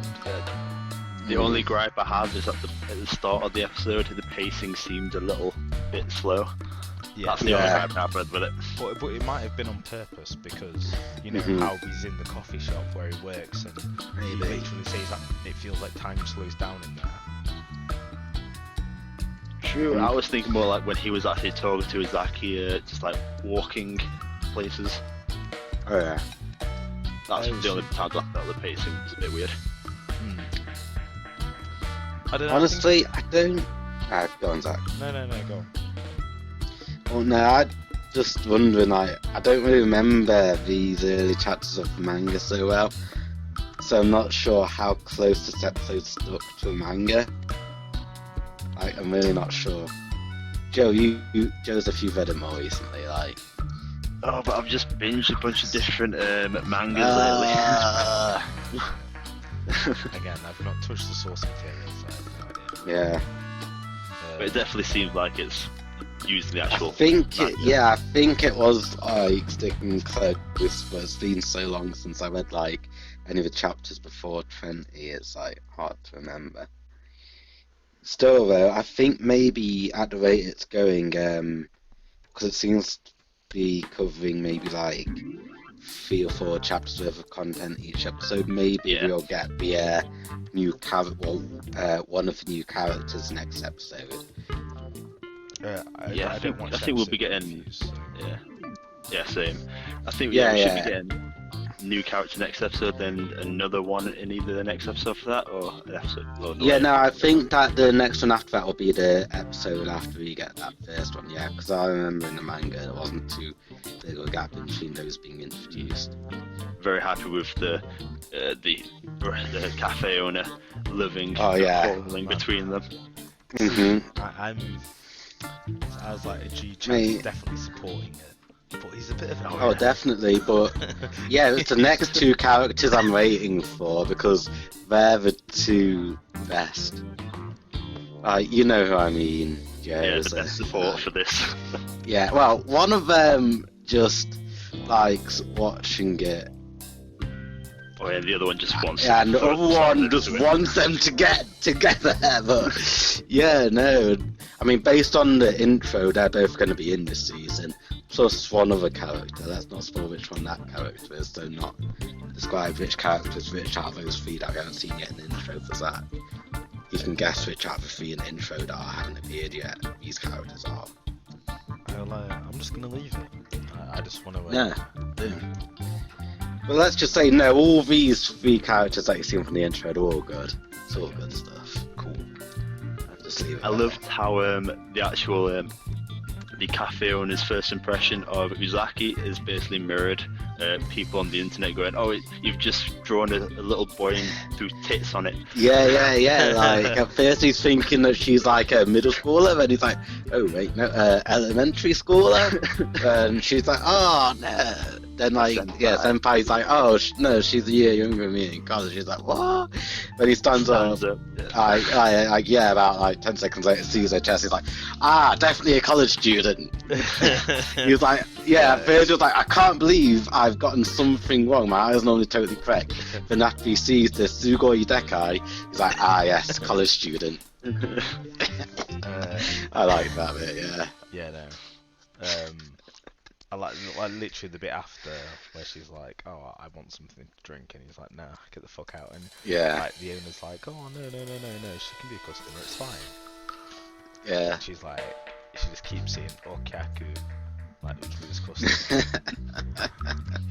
The only gripe I have is at the start of the episode, the pacing seemed a little bit slow. Yeah, That's the only Yeah. gripe I've had with it. but it might have been on purpose because you know how he's in the coffee shop where he works and he literally says that it feels like time slows down in there. True. I was thinking more like when he was actually talking to Uzaki, just like walking places. Oh yeah. That's Oh, the only time I felt the pacing was a bit weird. I don't know. Honestly, I don't. Go on, Zach. No, go on. Well, no, I just wondering, like, I don't really remember these early chapters of the manga so well, so I'm not sure how close this episode stuck to the manga. Like, I'm really not sure. Joe, Joe's if you've read it more recently, like. Oh, but I've just binged a bunch of different mangas lately. Again, I've not touched the source material, so I have no idea. Yeah. But it definitely seems like it's used in the actual. I think it was like sticking close, but it's been so long since I read like any of the chapters before 20. It's like hard to remember. Still though, I think maybe at the rate it's going, because it seems to be covering maybe like 3 or 4 chapters worth of content each episode. Maybe we'll get the new one of the new characters next episode. I think we'll be getting. Yeah, same. I think we should be getting new character next episode, then another one in either the next episode for that or an episode. I think that the next one after that will be the episode after we get that first one. Yeah, because I remember in the manga it wasn't too big of a gap between those being introduced. Very happy with the cafe owner living between them. Mm-hmm. I was like, G-Chan's definitely supporting it. But he's a bit of Oh, definitely, but yeah, it's the next 2 characters I'm waiting for because they're the 2 best. You know who I mean, Joe. Yeah, the best support for this. Yeah, well, one of them just likes watching it. Oh yeah, the other one just wants. Yeah, and the other one just wants them to get together. But yeah, no, I mean, based on the intro, they're both going to be in this season. Plus one other character. Let's not spoil which one that character is, so not describe which characters which out of those 3 that we haven't seen yet in the intro for that. You can guess which out of the 3 in the intro that haven't appeared yet these characters are. I'm just gonna leave it. I just want to. Yeah. Well, let's just say no. All these 3 characters that you've seen from the intro, they're all good. It's all good stuff. Cool. I'll just leave it. I loved how the actual the cafe owner's first impression of Uzaki is basically mirrored. People on the internet going, "Oh, you've just drawn a little boy and threw tits on it." Yeah. Like at first he's thinking that she's like a middle schooler, then he's like, "Oh wait, no, elementary schooler," and she's like, "Oh no." Then like, Senpai's like, "Oh no, she's a year younger than me in college." She's like, "What?" Then he stands up. About like 10 seconds later, sees her chest. He's like, definitely a college student. He's like, at first he was like, I can't believe I've gotten something wrong. My eyes are normally totally correct. Then after he sees the Sugoi Dekai, he's like, yes, college student. I like that bit, yeah. Yeah, no. I like literally the bit after where she's like, "Oh, I want something to drink," and he's like, "Nah, get the fuck out." And like the owner's like, "Oh, no, she can be a customer, it's fine." Yeah. And she's like, she just keeps saying "Okaku," like which means customer.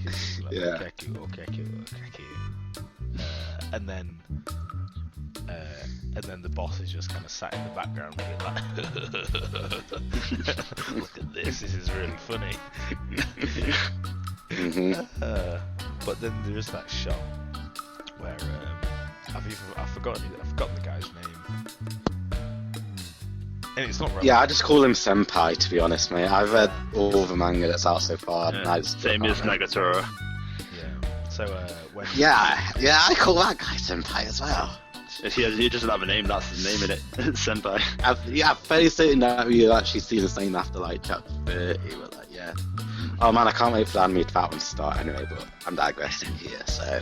She's like, "Okaku." And then the boss is just kind of sat in the background being like, "Look at this is really funny." But then there is that shot where I've forgotten the guy's name, and it's not relevant. Yeah, I just call him Senpai, to be honest, mate. I've read all the manga that's out so far. Same as Nagatoro. Yeah. So when I call that guy Senpai as well. He doesn't have a name, that's his name, innit? Senpai. I'm very certain that we'll actually see the same after like chapter 30, but like, yeah. Oh man, I can't wait for the anime for that one to start anyway, but I'm digressing here, so.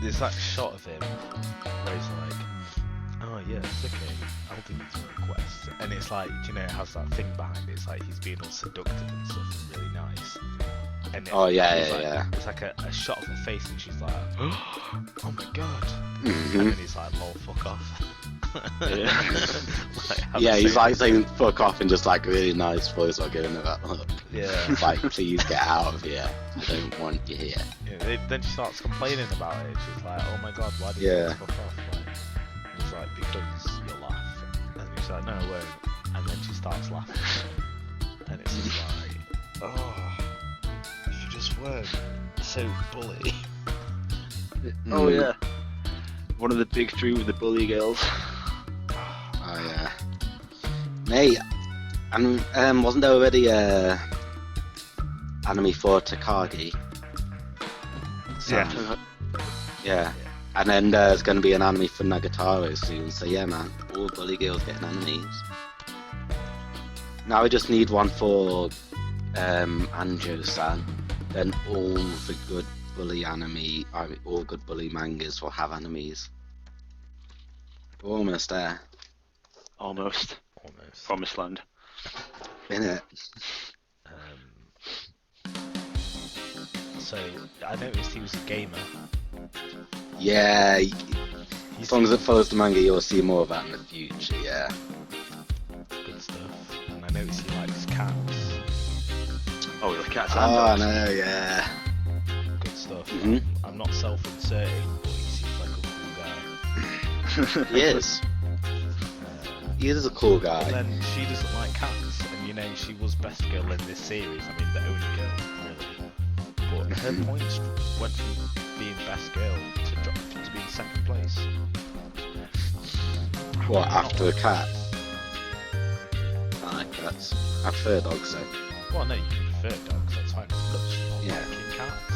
There's that shot of him where he's like, "Oh yeah, it's okay, I'll do these requests." And it's like, you know, it has that thing behind it, it's like he's being all seductive and stuff, and really nice. And it's like a shot of her face, and she's like, "Oh my god!" Mm-hmm. And then he's like, "Lol, fuck off." He's like saying "fuck off" in just like a really nice voice while giving her that look. Yeah. It's like, "Please get out of here. I don't want you here." Yeah, then she starts complaining about it. She's like, "Oh my god, why did you fuck off?" Like, and he's like, "Because you'll laugh." And he's like, "No, I won't." And then she starts laughing, and it's just like. Oh, if you just weren't so bully. Oh yeah. One of the big three with the bully girls. Oh yeah. Mate, and wasn't there already a anime for Takagi? So, Yeah. Yeah. And then there's going to be an anime for Nagatoro soon, so yeah, man, all bully girls getting animes. Now we just need one for Anjo-san, then all the good bully all good bully mangas will have animes. We're almost there. Almost. Promised land. Innit? So I noticed he was a gamer. Yeah, as long as it follows the manga, you'll see more of that in the future, yeah. Good stuff. And I noticed he likes cats. Oh, the cats and Oh, dogs. no, yeah. Good stuff. Mhm. I'm not self-inserting, but he seems like a cool guy. He is. He is a cool guy. And then she doesn't like cats, and you know she was best girl in this series. I mean, the only girl, really. But her points went from being best girl to being second place. What, after a cat? I like cats. I prefer dogs, though. Well, no, you can prefer dogs. That's fine. But she's not Yeah. liking cats.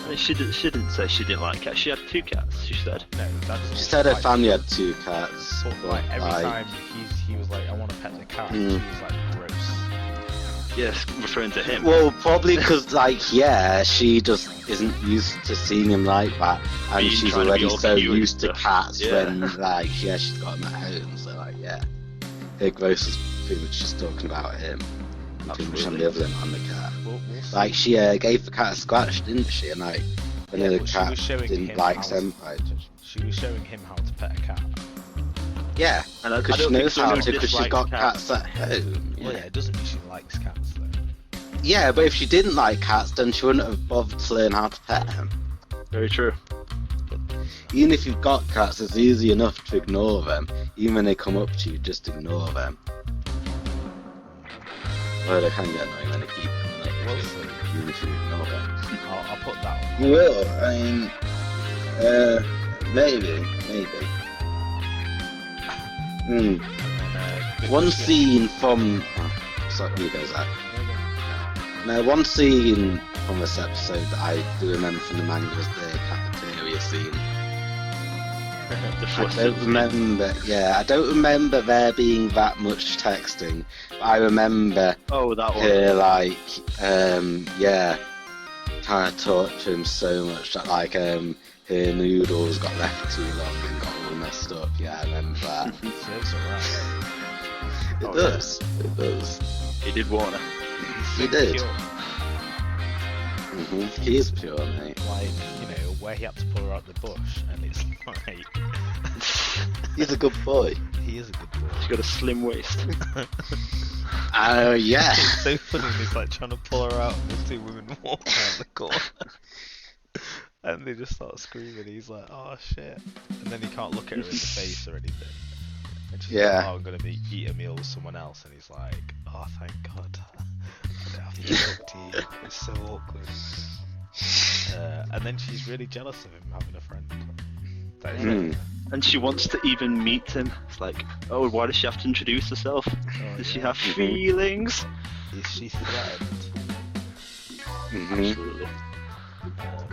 I mean, she didn't say she didn't like cats. She had 2 cats. She said. No, that doesn't. She said her like- family had 2 cats. But like every like, time he was like, I want to pet the cat. Mm. She was like, gross. Yes, referring to him. Well, probably because, like, yeah, she just isn't used to seeing him like that, and Being she's trying to be already all so cute and used to stuff. cats Yeah. when, like, yeah, she's got him at home, so, like, yeah. Her gross is pretty much just talking about him. Pretty much Absolutely. ambivalent on the cat. We'll see. Like, she gave the cat a scratch, didn't she? And, like, the Yeah, other but she cat was showing didn't him like how Senpai. She was showing him how to pet a cat. Yeah, And I because she don't think knows how someone to, who because she's dislikes got cats- cats at home. Well, yeah, it doesn't mean she likes cats though. Yeah, but if she didn't like cats, then she wouldn't have bothered to learn how to pet them. Very true. Even if you've got cats, it's easy enough to ignore them. Even when they come up to you, just ignore them. Well, they can get annoying when they keep coming up We'll to see. you, even if you ignore them. I'll put that on. You will, I mean, maybe. And then, One because- scene from... Oh, sorry, you guys out. No, one scene from this episode that I do remember from the manga was the cafeteria scene. The I flustered don't remember, I don't remember there being that much texting, but I remember Oh, that one. her, like, kind of talk to him so much that, like, her noodles got left too long and got all messed up. Yeah, I remember that. Serves alright. It Oh, does. It does. He did warn her. He did. Pure. He is pure, mate. Like, you know, where he had to pull her out the bush, and it's like, He's a good boy. he is a good boy. She's got a slim waist. Oh, yeah. It's so funny, and he's like trying to pull her out, and the 2 women walk around the corner. And they just start screaming, he's like, oh shit. And then he can't look at her in the face or anything. And she's Yeah. like, oh, I'm gonna eat a meal with someone else, and he's like, oh, thank God. I don't have to talk to you. It's so awkward. And then she's really jealous of him having a friend. That is And she wants to even meet him. It's like, oh, why does she have to introduce herself? Oh, Does she yeah. have feelings? Is she threatened? Absolutely.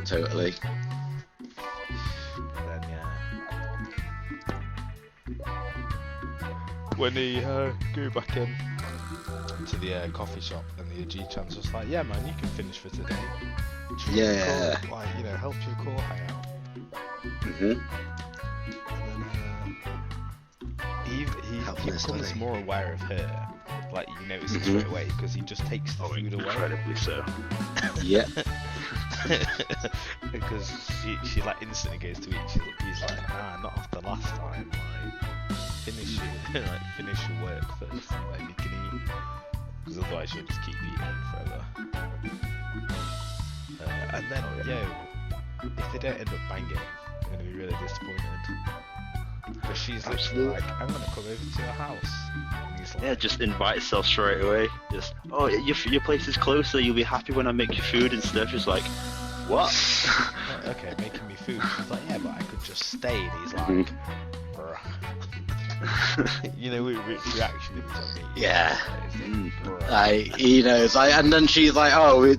Totally. Then when he go back in to the coffee shop, and the Uzaki-chan's just like, yeah man, you can finish for today. Yeah. Call, like, you know, help your core hangout. Mm-hmm. And then he Helpless, becomes doesn't he? more aware of her. Like, you notice it straight away, because he just takes the food away. Incredibly so. Yeah. Because she like instantly goes to eat. He's like, nah, not after last time. Like, finish your work first, then you can eat. Because otherwise you'll just keep eating forever. And then, if they don't end up banging, I'm gonna be really disappointed. Because she's literally like, I'm gonna come over to your house. And he's like, Yeah, just invite herself straight away. Just, oh, your place is closer. You'll be happy when I make you food and stuff. Just like, what? okay, making me food. She's like, yeah, but I could just stay. And he's like, bruh. You know which reaction it was on me. Yeah. Bruh. Like, you know, it's like, and then she's like, oh, we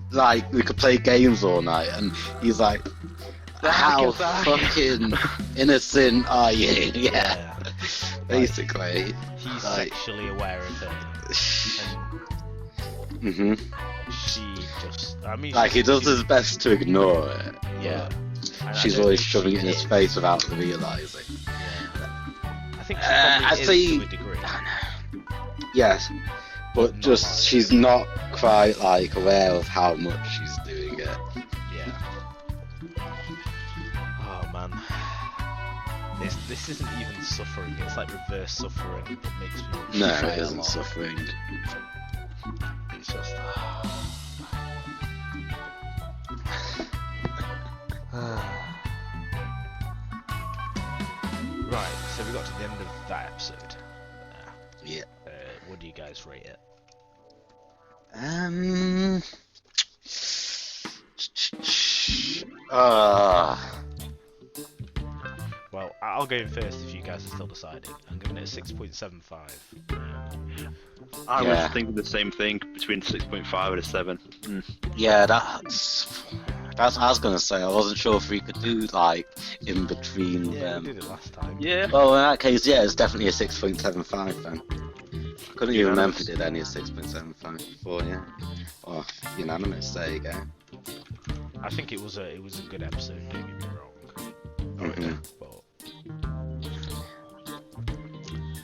could play games all night, and he's like, how fucking innocent are you? Yeah. Basically. He's sexually aware of her. And, she just, I mean, like, he does his best to ignore it. Yeah. She's always shoving it in his face without realising. I think she probably is to a degree. Yes, but just she's not quite like aware of how much she's doing it. Yeah. Oh man, this isn't even suffering. It's like reverse suffering that makes me. No, it isn't suffering. It's just. Right, so we got to the end of that episode. Yeah. What do you guys rate it? Well, I'll go in first if you guys are still deciding. I'm giving it a 6.75. I was thinking the same thing, between 6.5 and a 7. Yeah, that's what I was gonna say. I wasn't sure if we could do like in between them. We did it last time. Yeah. Well, in that case, yeah, it's definitely a 6.75 then. I couldn't even remember if we did any of 6.75 before, yeah. Oh, unanimous, there you go. I think it was a good episode, don't get me wrong. But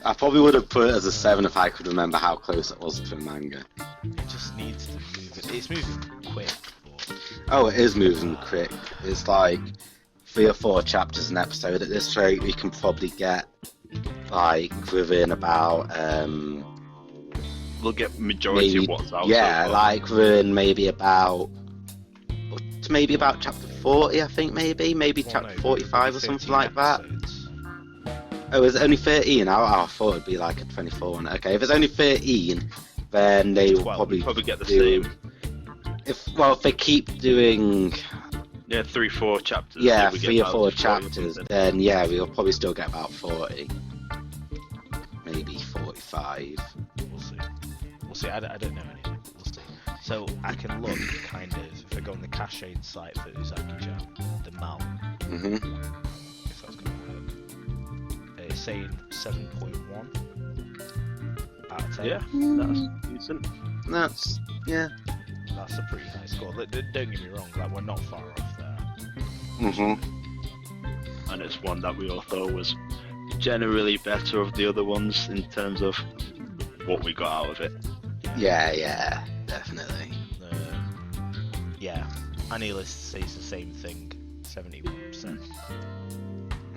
I probably would have put it as a 7 if I could remember how close it was to the manga. it just needs to move it. It's moving quick, but... Oh, it is moving quick. It's like 3 or 4 chapters an episode. At this rate, we can probably get like within about we'll get majority maybe, of what's out. yeah, like within maybe about chapter 40, I think maybe chapter 45 or something like that. Oh, is it only 13? I thought it'd be like a 24 one. Okay, if it's only 13, then they will probably get the same. If they keep doing 3-4 chapters. Yeah, 3 or 4 chapters, then yeah, we'll probably still get about 40. Maybe 45. We'll see. I don't know anyway. We'll see. So I can look kind of, if I go on the cached site for Uzaki-chan, the MAL, if that's going to work. It's saying 7.1 out of 10. Yeah, that's decent. That's That's a pretty nice score. Don't get me wrong, like we're not far off there. And it's one that we all thought was generally better of the other ones in terms of what we got out of it. Yeah, definitely. Anilist says the same thing, 71%.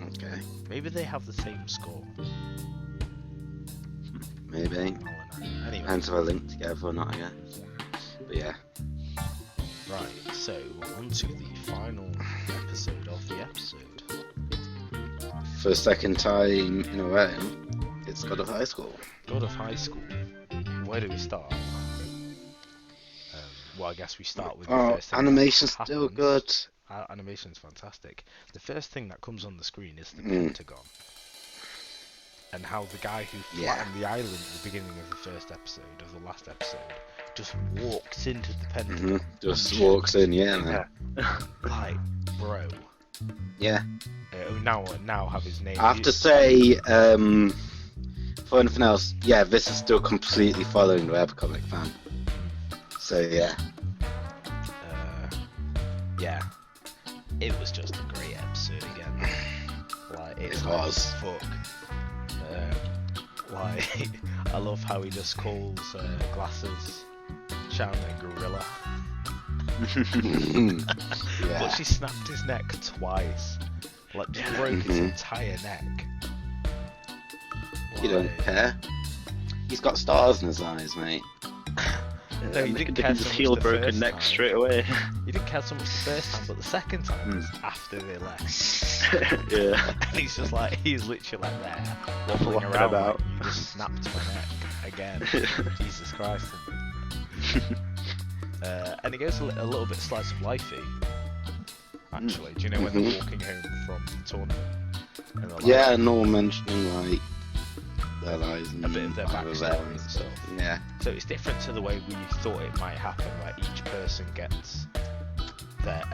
Okay. Maybe they have the same score. Maybe. Anyway. Depends if I link together or not, I guess. But yeah. Right, so on to the final episode of the episode. For the second time in a row, it's God of Highschool. God of Highschool. Where do we start? Well, I guess we start with the first thing. Animation's still good. Animation's fantastic. The first thing that comes on the screen is the Pentagon. And how the guy who flattened the island at the beginning of the first episode, of the last episode, just walks into the Pentagon. Just walks in, man. Like, bro. Yeah. Now have his name. I have to say, for anything else, this is still completely following the webcomic fan. So yeah. It was just a great episode again. Like it was. Fuck. Like I love how he just calls Glasses Chan a gorilla. But she snapped his neck twice. Like just broke his entire neck. You don't care. He's got stars in his eyes, mate. No, you didn't care so much heel the broken first neck time. straight away. You didn't care so much the first time, but the second time was after they left. Yeah. And he's just like, he's literally like there, waffling Walking around. about. Like, you just snapped my neck again. Jesus Christ. And it goes a little bit slice of lifey. Actually, do you know when they're walking home from the tournament? And they're like, Yeah, no one mentioning like their lives and a bit of their backstory and stuff. Yeah. So it's different to the way we thought it might happen, where each person gets their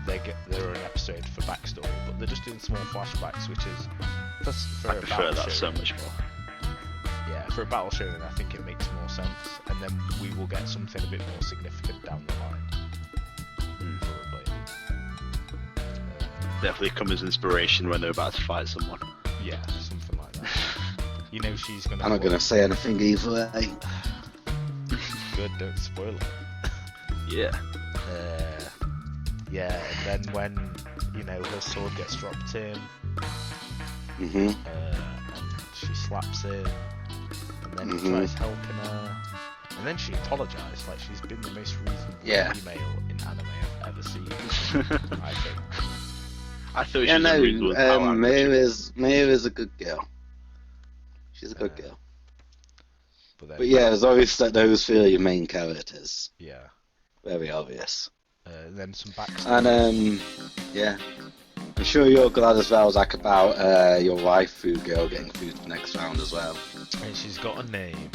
their own episode for backstory, but they're just doing small flashbacks, which is for I a prefer battle that show. so much more. Yeah, for a battle show, I think it makes more sense, and then we will get something a bit more significant down the line. Probably. Definitely come as inspiration when they're about to fight someone. Yeah, something like that. You know she's gonna. I'm not gonna say anything either way. Good, don't spoil it. Yeah. Yeah, and then when her sword gets dropped in, Mhm. and she slaps him, and then he tries helping her, and then she apologised like she's been the most reasonable female in anime I've ever seen. I think. I thought she Yeah, was no. a reasonable power. Maya's a good girl. She's a good girl. But yeah, there's always those feel your main characters. Yeah. Very obvious. Then some backstory. And yeah, I'm sure you're glad as well, Zach, about your waifu girl getting through to the next round as well. And she's got a name.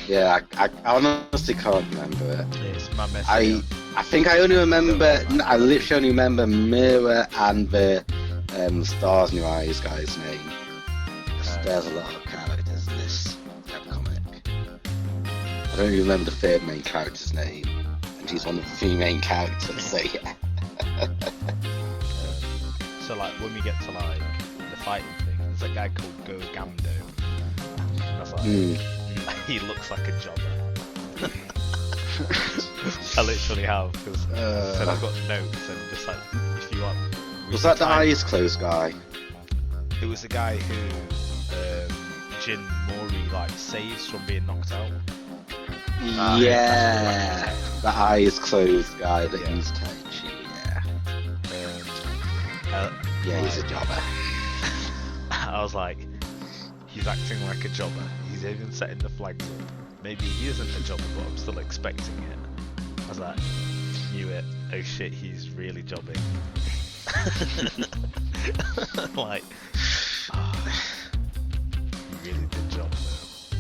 Yeah, I honestly can't remember it. It's Mamethia. I think I only remember. I literally only remember Mira and the Stars in Your Eyes guy's name. There's a lot of characters in this webcomic. I don't even remember the third main character's name, and he's one of the three main characters. So yeah. So like when we get to like the fighting thing, there's a guy called Go Gamdo. I was like, he looks like a jobber. I literally have, because I've got notes and just like, if you like. Was that the eyes closed guy? It was the guy who Jin Mori like saves from being knocked out. Yeah, the eyes closed guy that used Taichi. Yeah, he's a jobber. I was like, he's acting like a jobber. He's even setting the flags up. Maybe he isn't a jobber, but I'm still expecting it. I was like, knew it. Oh shit, he's really jobbing. Like, he really did job though.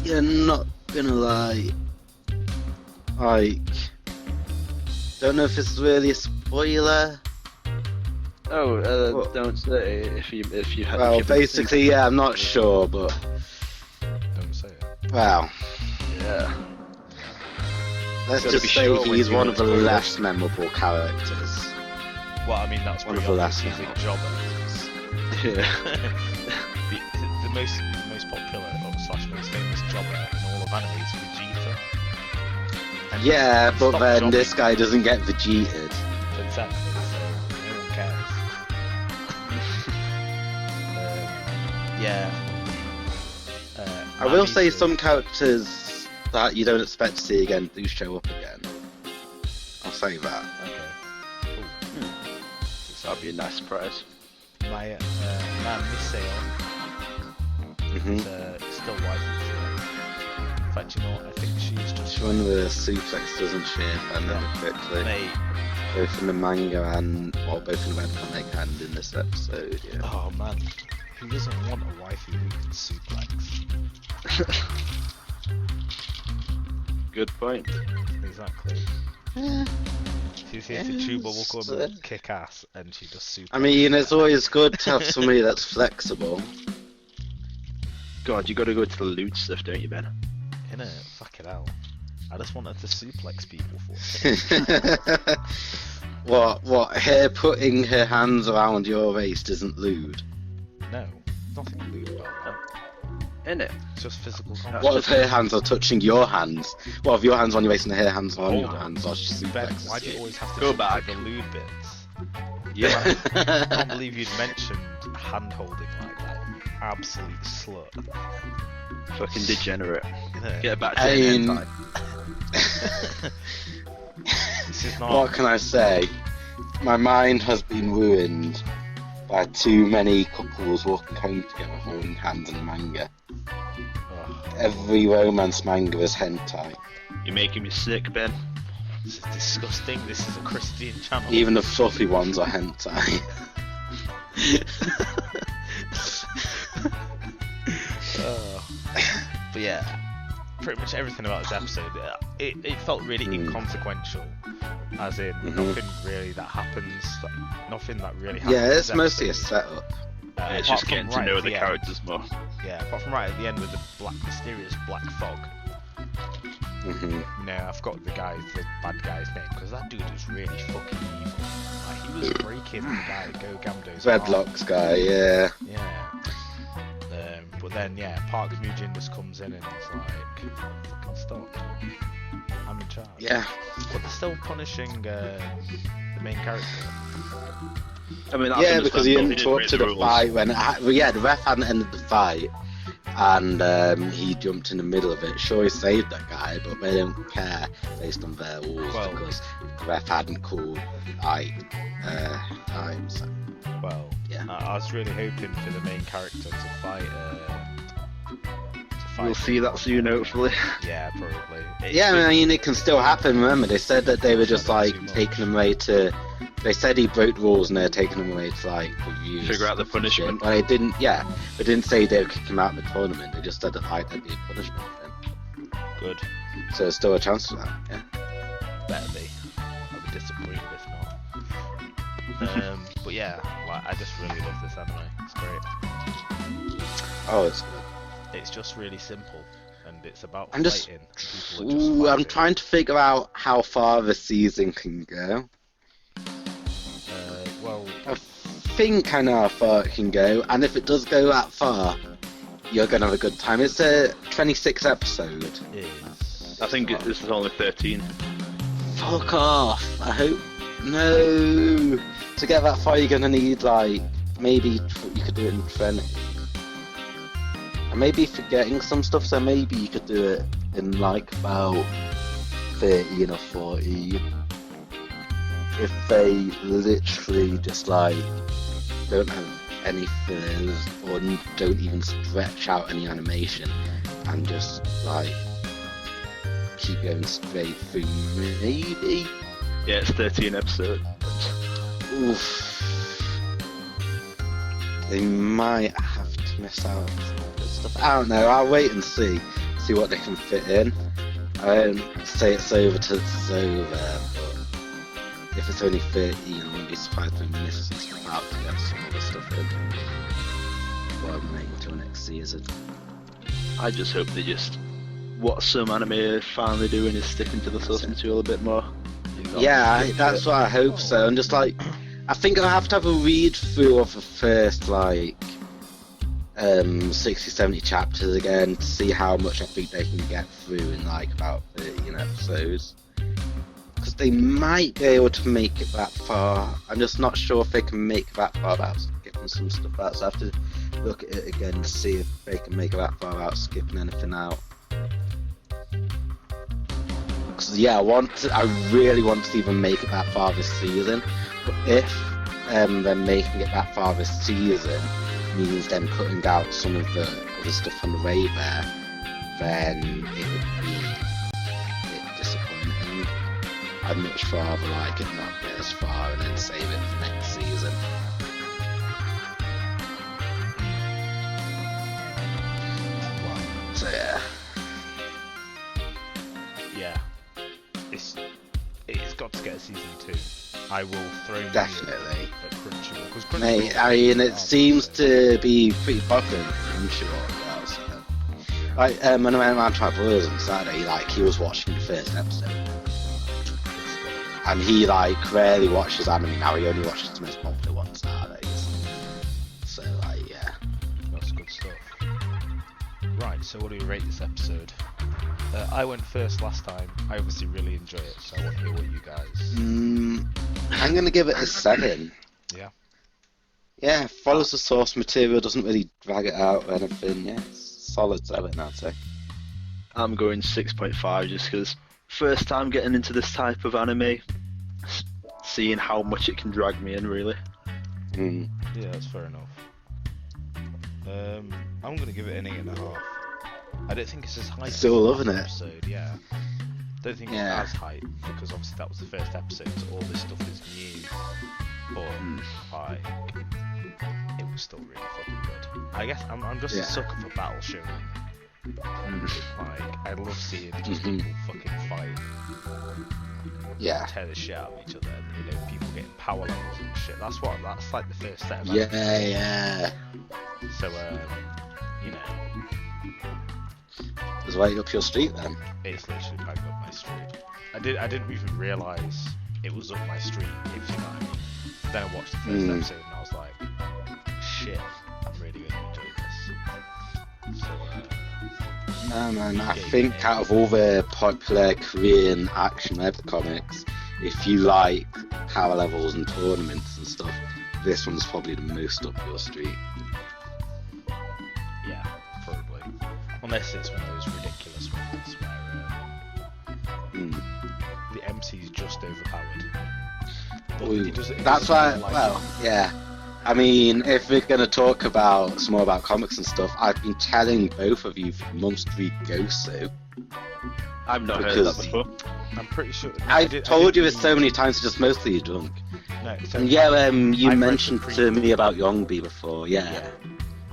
Yeah, not gonna lie. Like, don't know if it's really a spoiler. Oh, don't say if you have. Well, basically, yeah, I'm not sure, but Don't say it. well, Yeah. let's Gotta just be say sure when he's you're one gonna of the spoil it. less memorable characters. Well, I mean, that's One pretty of the obvious. last He's a now. jobber. Yeah. the most popular or slash most famous jobber in all of anime is Vegeta. And Yeah, but stop then jobbing. this guy doesn't get Vegetaed. Exactly, so no one cares. Yeah. I will Nami say too. some characters that you don't expect to see again do show up again. I'll say that. Okay. Cool. That'd be a nice surprise. My Miseo Mm-hmm. still waifu. In fact, you know what? I think she's just She won the suplex, doesn't she? And then quickly, mate. both in the manga and both in the webcomic and in this episode. Yeah. Oh man, who doesn't want a waifu who can suplex? Good point. Exactly. Yeah. She's here to chew bubblegum and kick ass, and she does suplex. I mean, it's always good to have somebody that's flexible. God, you gotta go to the loot stuff, don't you, Ben? Innit? Fucking hell. I just wanted to suplex people for it. What? Her putting her hands around your waist isn't lewd. No, nothing lewd about that. Innit? It's just physical contact. What if her hands are touching your hands? What if your hands on your waist and her hands are on Hold your on. hands? Or she Ben, suplexes why do you you? always have to Go jump back. to the lewd bits? Yeah. I can't believe you'd mentioned hand holding like that. Absolute slut. Fucking degenerate. Innit? Get back to I the mean- hentai. This is not. What can I say? My mind has been ruined by too many couples walking home together holding hands in a manga. Every romance manga is hentai. You're making me sick, Ben. This is disgusting. This is a Christian channel. Even the fluffy ones are hentai. But yeah, pretty much everything about this episode, it felt really inconsequential. As in, nothing really that happens. Nothing that really happens. Yeah, it's mostly a setup. It's just getting to know the characters more. Yeah, apart from right at the end with the mysterious black fog. No, I forgot the bad guy's name, because that dude was really fucking evil. Like, he was breaking the guy Go Gamdo's Redlocks guy, yeah. Yeah. But then, yeah, Park Smoo-jin just comes in and it's like, fucking stop. I'm in charge. Yeah. But they're still punishing the main character. I mean, because he interrupted the fight when the ref hadn't ended the fight, and he jumped in the middle of it. Sure, he saved that guy, but they don't care based on their rules because the ref hadn't called time. So. Well, yeah. I was really hoping for the main character to fight. We'll see that soon, hopefully. Yeah, probably. I mean, it can still happen. Remember, they said that they were just like taking him away to. They said he broke the rules and they're taking him away to like figure out the punishment. But they didn't. Yeah, they didn't say they would kick him out of the tournament. They just said that there'd be a punishment for him. Good. So there's still a chance for that. Yeah. Better be. I'll be disappointed if not. But yeah, like, I just really love this anime. It's great. Oh, it's good. It's just really simple, and it's about I'm fighting. I'm trying to figure out how far the season can go. I think I know how far it can go, and if it does go that far, you're gonna have a good time. It's a 26 episode. I think this is only 13. Fuck off! I hope no. To get that far, you're gonna need like maybe you could do it in 20. I may be forgetting some stuff, so maybe you could do it in like about 13 or 14. If they literally just like don't have any fillers or don't even stretch out any animation and just like keep going straight through, maybe. Yeah, it's 13 episodes. Oof. They might have to miss out on some good stuff. I don't know, I'll wait and see what they can fit in. I don't say it's over till it's over, but if it's only 13, I wouldn't be surprised if we miss some stuff out to get some other stuff in. Well, maybe until next season. I just hope they what some anime are finally doing is sticking to the source material a bit more. Yeah, that's what I hope so. And just like, I think I'll have to have a read through of the first like 60-70 chapters again to see how much I think they can get through in like about 13 episodes. Because they might be able to make it that far. I'm just not sure if they can make it that far without skipping some stuff out. So I have to look at it again to see if they can make it that far without skipping anything out. Because yeah, I really want to see them make it that far this season. But if them making it that far this season means them cutting out some of the other stuff on the way there, then it would be a bit disappointing. I'd much rather like it not get as far and then save it for next season. So yeah. Yeah. It's got to get a season 2. I will throw Definitely. at Crunchyroll. Mate, I mean, it seems to be pretty popular in Crunchyroll as well, so. Like, when I went around to my brother's on Saturday, like, he was watching the first episode. And he, like, rarely watches anime now, he only watches the most popular ones nowadays. So, like, yeah. That's good stuff. Right, so what do we rate this episode? I went first last time. I obviously really enjoy it, so I want to hear what you guys... I'm going to give it a 7. Yeah? Yeah, follows the source material, doesn't really drag it out or anything. Yeah, solid 7, I'd say. I'm going 6.5 just because first time getting into this type of anime. seeing how much it can drag me in, really. Mm. Yeah, that's fair enough. I'm gonna give it an 8.5. I don't think it's as high as Still the loving last it. episode, yeah. Don't think Yeah. it's as hype because obviously that was the first episode, so all this stuff is new. But like, it was still really fucking good. I guess I'm just a sucker for battle showing. Like, I love seeing just people fucking fight. Yeah. Tear the shit out of each other, and you know, people getting power levels and shit. That's like the first step. Yeah. So you know, It's right up your street then. it's literally bang up my street. I didn't even realise it was up my street, if you know what I mean. Then I watched the first episode and I was like, shit, I'm really gonna enjoy this. So No man, I think out of all the popular Korean action webcomics, if you like power levels and tournaments and stuff, this one's probably the most up your street. yeah, probably. Unless it's one of those ridiculous ones where the MC's just overpowered. But it That's doesn't why, well, yeah. I mean, if we're going to talk about some more about comics and stuff, I've been telling both of you for months to read Gosu. I've not heard of that Because- before. I'm pretty sure. I've told you this so many times, it's just mostly you're drunk. No, so And yeah, you I've read mentioned the to me about Yongbi before, yeah.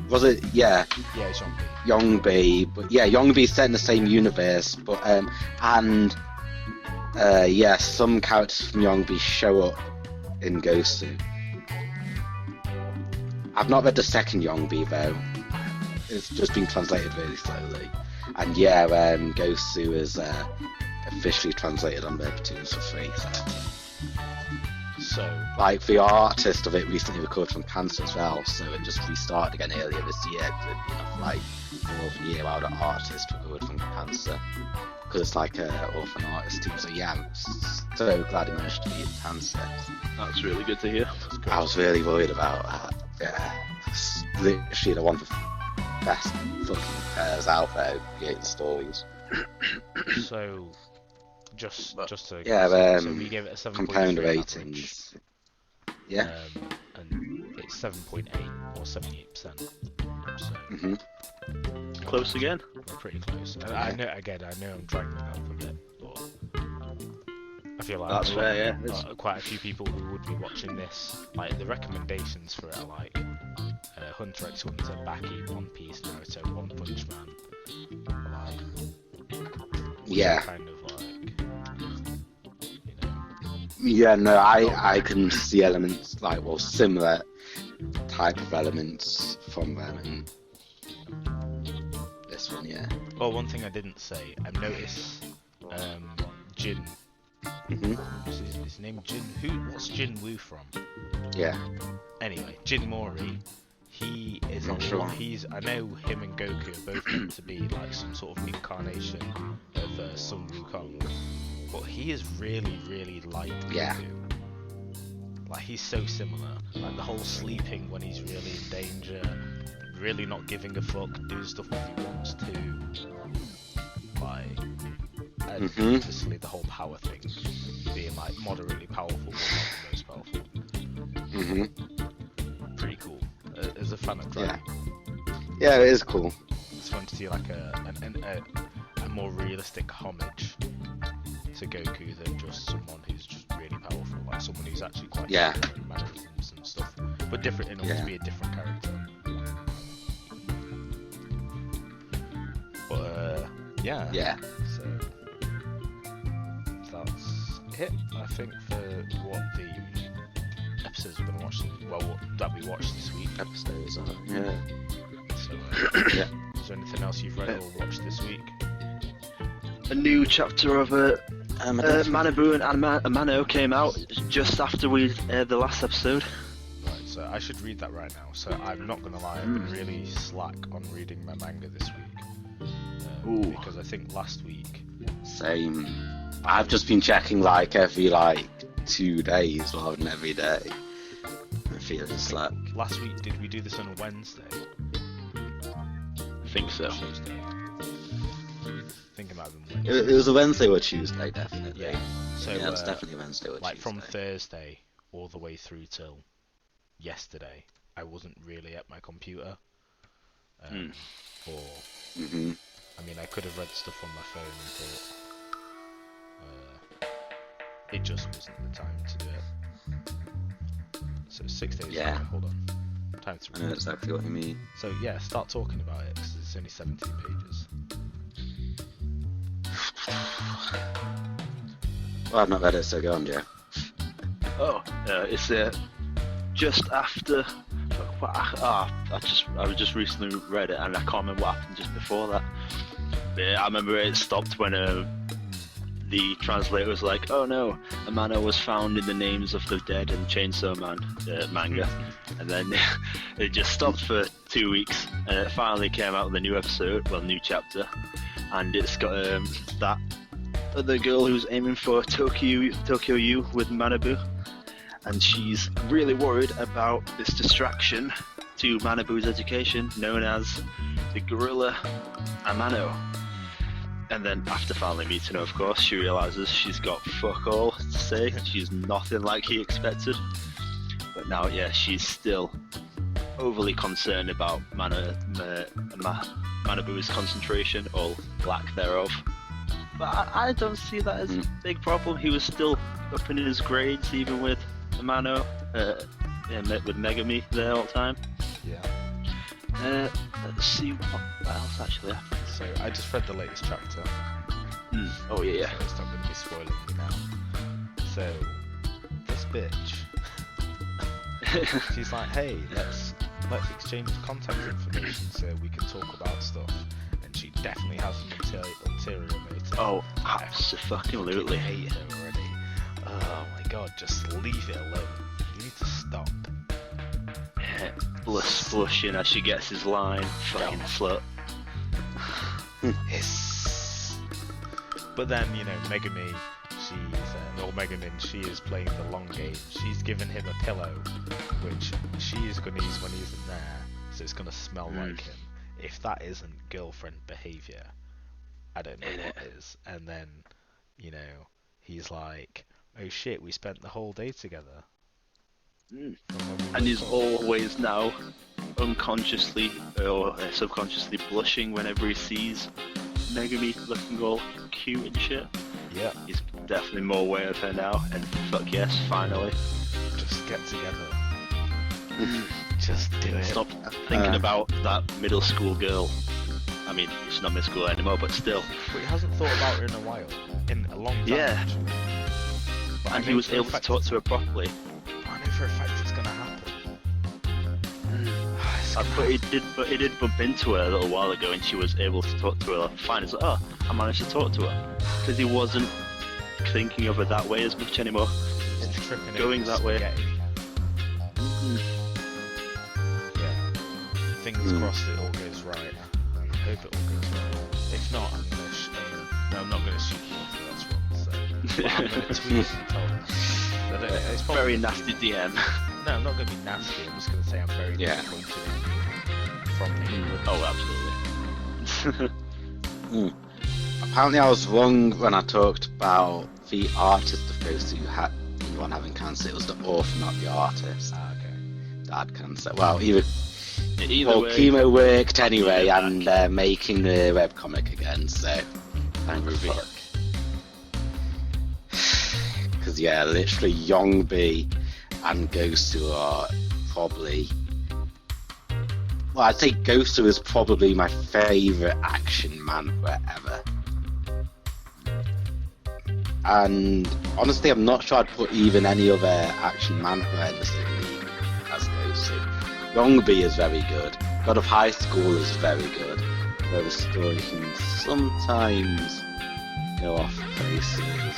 Was it, yeah, Yeah, it's on me. Yongbi, but yeah, Yongbi's set in the same universe, but, yeah, some characters from Yongbi show up in Gosu. I've not read the second Yongbi though. It's just been translated really slowly. And yeah, Gosu is officially translated on Webtoons for free. So, Like the artist of it recently recovered from cancer as well, so it just restarted again earlier this year. 'Cause it'd been off like more than a year while the artist recovered from cancer. Because it's like an orphan artist team. So yeah, I'm so glad he managed to beat cancer. That's really good to hear. I was really worried about that. Yeah, it's literally one of the best fucking pairs out there creating stories. so just to Yeah, so we gave it a 7.3 compound average, ratings. Yeah. and it's 7.8 or 78%. So Close again. we're pretty close. And I know I'm dragging it up a bit, but I feel like That's fair, yeah. quite a few people who would be watching this, like the recommendations for it are like Hunter x Hunter, Baki, One Piece, Naruto, One Punch Man, like Yeah. kind of like, you know, Yeah, no, I can see elements like, well, similar type of elements from them in this one, yeah. Well, one thing I didn't say, I've noticed Jin. Is his name Jin? What's Jin Woo from? Yeah. Anyway, Jin Mori. He is Not sure. I know him and Goku are both meant to be like some sort of incarnation of Sun Wukong, but he is really, really like Yeah. Goku. Like he's so similar. Like the whole sleeping when he's really in danger, really not giving a fuck, doing stuff if he wants to. Like, and obviously the whole power thing, being like moderately powerful, but not the most powerful. Pretty cool. As a fan of Dragon, Yeah, it is cool. it's fun to see like a more realistic homage to Goku than just someone who's just really powerful, like someone who's actually quite Yeah. different in mannerisms and stuff, but different enough to be a different character. But Yeah. so that's it, I think, for what the episodes we're gonna watch. That we watched this week. Episodes are, yeah. So, Yeah. is there anything else you've read or watched this week? A new chapter of Manabu and Amano came out just after we aired the last episode. Right, so I should read that right now. So I'm not gonna lie, I've been really slack on reading my manga this week. Because I think last week. Same. I've just been checking like every 2 days rather than every day. I feel just like. Last week, did we do this on a Wednesday? I think so. Tuesday. think it might have been Wednesday. It was a Wednesday or Tuesday, definitely. Yeah. So yeah, it's definitely Wednesday or like Tuesday. from Thursday all the way through till yesterday, I wasn't really at my computer. Or I mean, I could have read stuff on my phone, but it just wasn't the time to do it. So 6 days. Yeah. Ago, hold on. Time to. I know exactly what you mean. So yeah, start talking about it because it's only 17 pages. Well, I've not read it, so go on, Joe. It's just after. I just recently read it and I can't remember what happened just before that. But I remember it stopped when the translator was like, "Oh no, a mana was found in the names of the dead in Chainsaw Man manga," and then it just stopped for 2 weeks, and it finally came out with a new episode, new chapter, and it's got that other girl who's aiming for Tokyo U with Manabu. And she's really worried about this distraction to Manabu's education, known as the Gorilla Amano. And then after finally meeting her, of course, she realises she's got fuck all to say. She's nothing like he expected. But now, yeah, she's still overly concerned about Manabu's concentration, or lack thereof. But I don't see that as a big problem. He was still up in his grades, even with Amano, with Megami there all the time. Yeah. Let's see what else actually happened. So I just read the latest chapter. Oh yeah. So it's not going to be spoiling me now. So this bitch, she's like, "Hey, let's exchange contact information so we can talk about stuff." And she definitely has an ulterior motive. Oh, absolutely. I hate her already. Oh my god, just leave it alone. You need to stop. Yeah, blushing as she gets his line. Fucking slut. Hiss. But then, Megami, she is playing the long game. She's given him a pillow, which she is going to use when he isn't there, so it's going to smell like him. If that isn't girlfriend behaviour, I don't know what is. And then, he's like, "Oh shit, we spent the whole day together." And he's always now unconsciously or subconsciously blushing whenever he sees Megami looking all cute and shit. Yeah. He's definitely more aware of her now, and fuck yes, finally. Just get together. Just do it. Stop thinking about that middle school girl. I mean, she's not middle school anymore, but still. But he hasn't thought about her in a while. In a long time, Yeah. Actually. But And he was able to talk to her properly. I know for a fact it's going to happen. But he did bump into her a little while ago, and she was able to talk to her fine. It's like, oh, I managed to talk to her. Because he wasn't thinking of her that way as much anymore. It's tripping going that way. Yeah. Fingers crossed it all goes right. I hope it all goes right. If not, I'm going to I'm not going to shoot you for that one. So I'm going to tweet and tell them. It's probably Very nasty DM. No, I'm not going to be nasty. I'm just going to say I'm very disappointed in you from me. Oh, absolutely. Apparently I was wrong when I talked about the artist of Ghost who had one having cancer. It was the author, not the artist. Okay. That had cancer. Well, either way, chemo worked anyway, and they're making the webcomic again, so thank fuck. Because yeah, literally Yongbi and Gosu are probably... Well, I'd say Gosu is probably my favourite action manhwa ever. And honestly, I'm not sure I'd put even any other action manhwa in the same league as Gosu. Yongbi is very good. God of Highschool is very good. Though the story can sometimes go off places.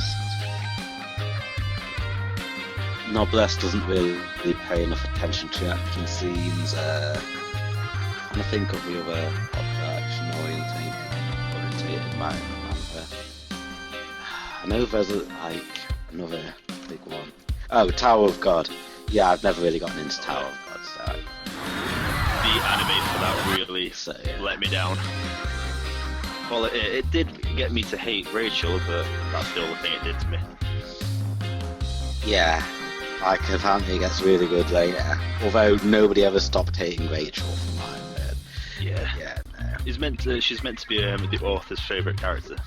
Noblesse doesn't really pay enough attention to action scenes. I'm trying to think of the other action orientated manhwa. I know there's another big one. Oh, Tower of God. Yeah, I've never really gotten into Tower of God, so... The anime for that really let me down. Well, it did get me to hate Rachel, but that's the only thing it did to me. Yeah, like apparently it gets really good later. Although nobody ever stopped hating Rachel from my head. Yeah. No. She's meant to be the author's favourite character,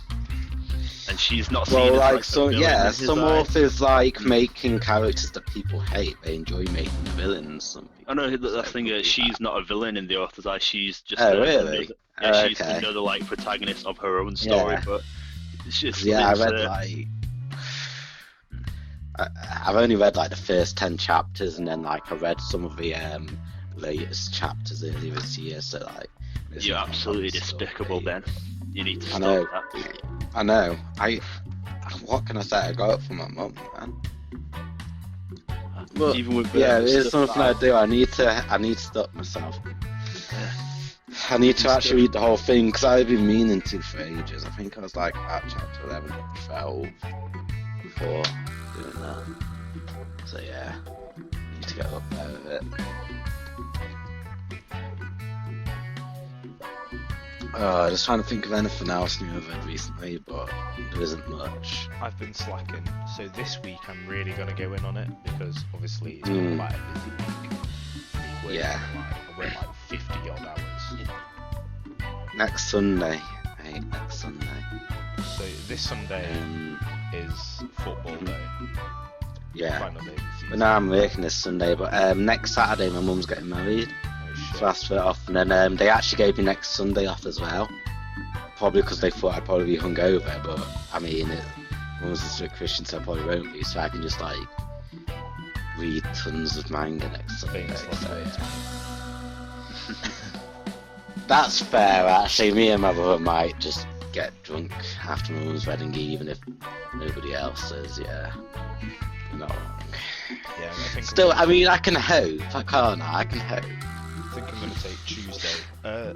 and she's not seen Well, as like like some the villain in his some eyes. authors like making characters that people hate. They enjoy making villains. Some people. I know the So thing is, she's not a villain in the author's eyes. She's just Oh, really? she's Okay. another like protagonist of her own story. Yeah. But it's just Yeah, I it's, read like. I've only read like the first 10 chapters, and then like I read some of the latest chapters earlier this year. So like, it's you're not absolutely so despicable, great. Ben. You need to I stop know. that. I know. What can I say? I got it from my mum, man. But Even with yeah, it is stuff something that I do. I need to stop myself. I need to actually read the whole thing because I've been meaning to for ages. I think I was like at chapter 11 or 12 before doing that. So yeah, I need to get up there with it. Just trying to think of anything else new I've read recently, but there isn't much. I've been slacking, so this week I'm really gonna go in on it because obviously it's Mm. been quite a busy week. Me working, Yeah. I work like 50 odd hours. Next Sunday, next Sunday. So this Sunday is football day. Yeah. Final day of the season. But now I'm working this Sunday, but next Saturday my mum's getting married. Oh, shit. So I asked for it off, and then they actually gave me next Sunday off as well. Probably because they thought I'd probably be hungover, but I mean, mum's a strict Christian, so I probably won't be, so I can just like read tons of manga next Sunday. Famous last So, words. yeah. That's fair, actually. Me and my brother might just get drunk after my mum's wedding, even if nobody else is, yeah. You're not wrong. Yeah, I think Still, I mean, I can hope. I can't. I can hope. I think I'm gonna take Tuesday. I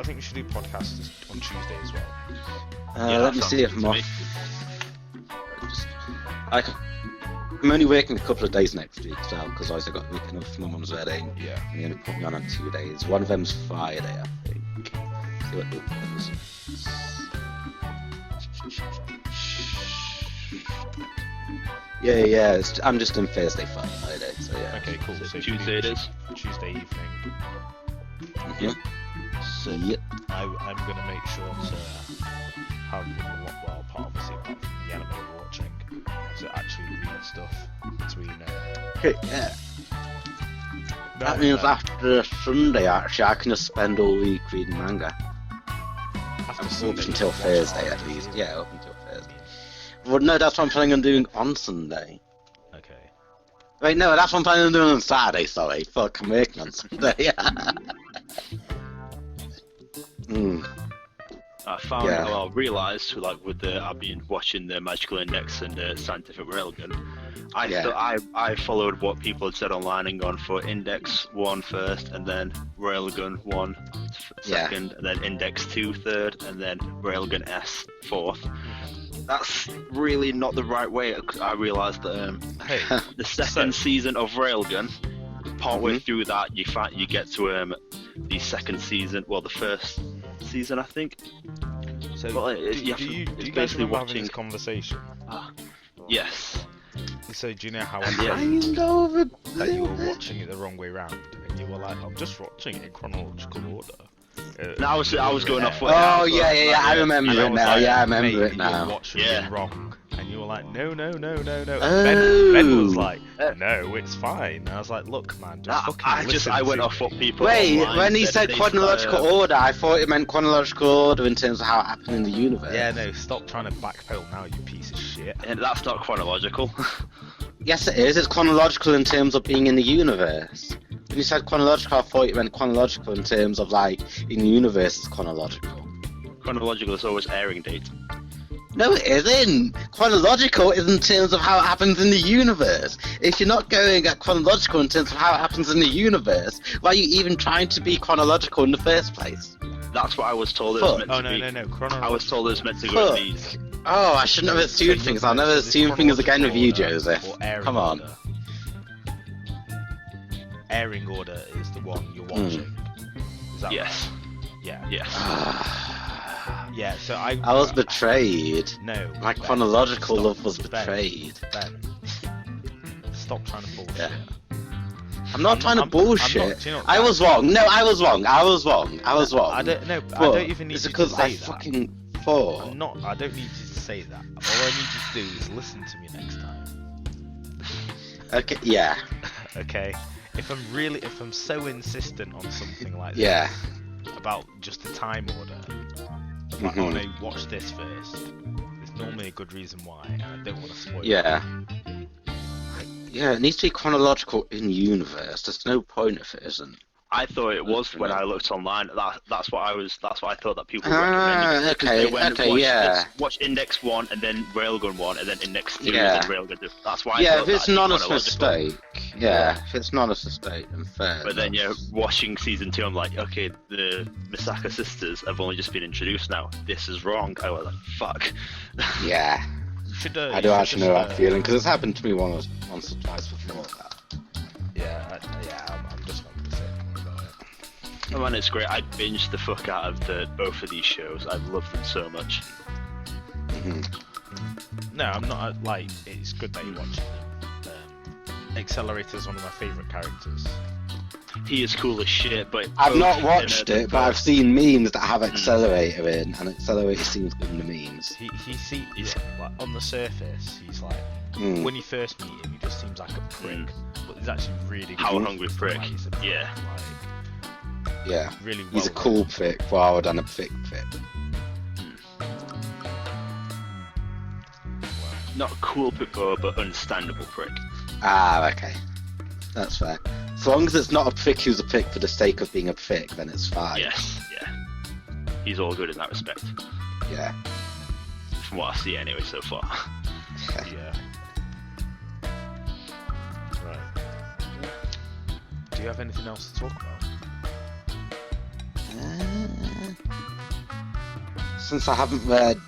think we should do podcasts on Tuesday as well. Yeah, Let that me sounds see if good I'm to off. me. I'm only working a couple of days next week as well, because I also got a weekend off for my mum's wedding. Yeah. And they're going to put me on 2 days. One of them's Friday, I think. See what the other one is. Yeah. I'm just in Thursday, Friday, so yeah. Okay, cool. So Tuesday it is. Tuesday evening. Mhm. So Yep. I'm gonna make sure to have obviously apart from the anime we're watching, to actually read stuff between. Okay, yeah. That means after Sunday, actually, I can just spend all week reading manga. after Up Sunday, until watch Thursday, it at on least. TV. Yeah, up until Thursday. Well, no, that's what I'm planning on doing on Sunday. Okay. Wait, no, that's what I'm planning on doing on Saturday, sorry. Fuck, I'm working on Sunday. I realised, like, I've been watching the Magical Index and Scientific Railgun. I followed what people had said online and gone for Index 1 first, and then Railgun 1 second, and then Index 2 third, and then Railgun S fourth. That's really not the right way. I realised that Hey, the second season of Railgun, partway through that, you get to the second season, well, the first season, I think. so Well, do you you it's guys basically remember having watching. this conversation? Yes. So do you know how Yeah. Kind of a that you little were bit. watching it the wrong way round, and you were like, I'm just watching it in chronological order. No, I was going off what. Oh, yeah, I remember And I it was now, like, yeah, I "Mate, remember it you're now. watching Yeah. it wrong. And you were like, no. And Oh. Ben was like, no, it's fine. And I was like, look, man, just fucking listen I went to off me." what people. Wait, online when he said they've chronological order, I thought it meant chronological order in terms of how it happened in the universe. Yeah, no, stop trying to backpedal now, you piece of shit. And that's not chronological. Yes, it is. It's chronological in terms of being in the universe. When you said chronological, I thought it meant chronological in terms of, like, in the universe it's chronological. Chronological is always airing date. No, it isn't. Chronological is in terms of how it happens in the universe. If you're not going at chronological in terms of how it happens in the universe, why are you even trying to be chronological in the first place? That's what I was told it was Fuck. meant Oh, to be. no, chronological. I was told it was meant to go Fuck. in these. Oh, I shouldn't have assumed things. I'll never assume things again with you, Joseph. Come on. Airing order is the one you're watching. Is that Yes. right? Yeah. Yes. Yeah, so I was betrayed. No. My Ben, chronological stop. love was betrayed. Ben. Stop trying to bullshit. Yeah. I'm not trying to bullshit. I'm not, you know, I was wrong. No, I was wrong. I was wrong. I don't even need it's you because to say I that. fucking thought. I don't need you to say that. All I need you to do is listen to me next time. Okay, yeah. Okay? If I'm so insistent on something like this, Yeah. about just the time order, like, oh no, watch this first. There's normally a good reason why, and I don't want to spoil it. Yeah. Yeah, it needs to be chronological in universe. There's no point if it isn't. I thought it was when I looked online. That's what I thought that people were recommending. Okay, They went, okay, yeah. Watch Index 1 and then Railgun 1 and then Index 2 Yeah. and then Railgun 2. That's why I Yeah, thought if it's that not a chronological. mistake. Yeah, if it's not a mistake, then fair. But then, yeah, watching season 2, I'm like, okay, the Misaka sisters have only just been introduced now. This is wrong. I was like, fuck. Yeah. I do actually know that feeling, because it's happened to me once or twice before that. I'm just not going to say more about it. Oh man, it's great. I binged the fuck out of both of these shows. I love them so much. No, I'm not, like, it's good that you're watching them. Accelerator's one of my favourite characters. He is cool as shit, but... I've not watched it, but I've seen memes that have Accelerator in, and Accelerator seems good in the memes. He's like, on the surface, he's like, when you first meet him, he just seems like a prick, but he's actually really good. How hungry prick, like, he's a prick, yeah. Like, Yeah, really well he's a cool prick rather than a thick prick. Not cool prick, but understandable prick. Ah, okay. That's fair. As long as it's not a prick who's a prick for the sake of being a prick, then it's fine. Yes, yeah. He's all good in that respect. Yeah. From what I see anyway so far. Yeah. Right. Do you have anything else to talk about? Since I haven't read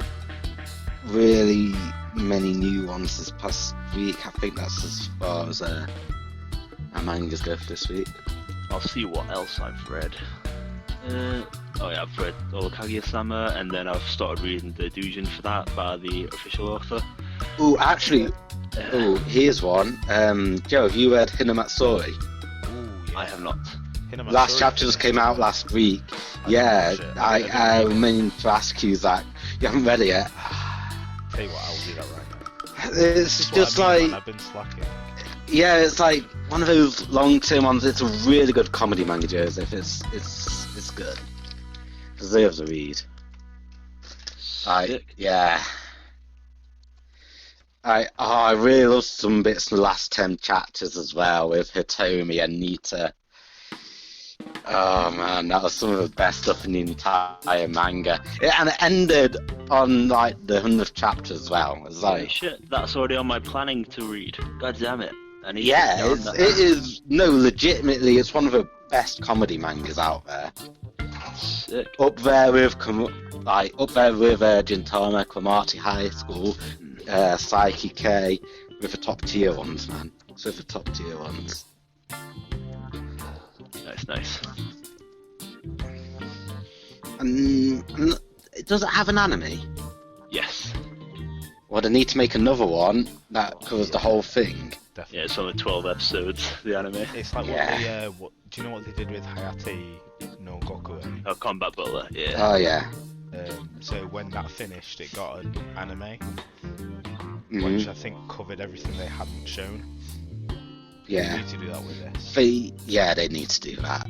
really many new ones this past week, I think that's as far as my mangas go for this week. I'll see what else I've read. I've read Kaguya-sama, and then I've started reading the doujin for that by the official author. Oh, actually, here's one. Joe, have you read Hinamatsuri? Ooh, yeah. I have not. Last chapter just came out last week. Yeah, I meant to ask you, Zach. You haven't read it yet. Tell you what, I'll do that right now. It's just like... I've been slacking. Yeah, it's like one of those long-term ones. It's a really good comedy manga, Joseph. It's good. Deserves a read. Yeah. I really love some bits in the last 10 chapters as well with Hitomi and Nita. Oh man, that was some of the best stuff in the entire manga. And it ended on like the 100th chapter as well. It was like, shit, that's already on my planning to read. God damn it. it is. No, legitimately, it's one of the best comedy mangas out there. Sick. Up there with Gintama, Cromartie High School, Psyche K, with the top tier ones, man. It's with the top tier ones. Nice. And does it have an anime? Yes. Well, they need to make another one that covers the whole thing. Definitely. Yeah, it's only 12 episodes, the anime. It's like what do you know what they did with Hayate no Goku? Oh, Combat Butler, yeah. Oh, yeah. So when that finished, it got an anime, Mm-hmm. which I think covered everything they hadn't shown. Yeah. They need to do that with this. They need to do that.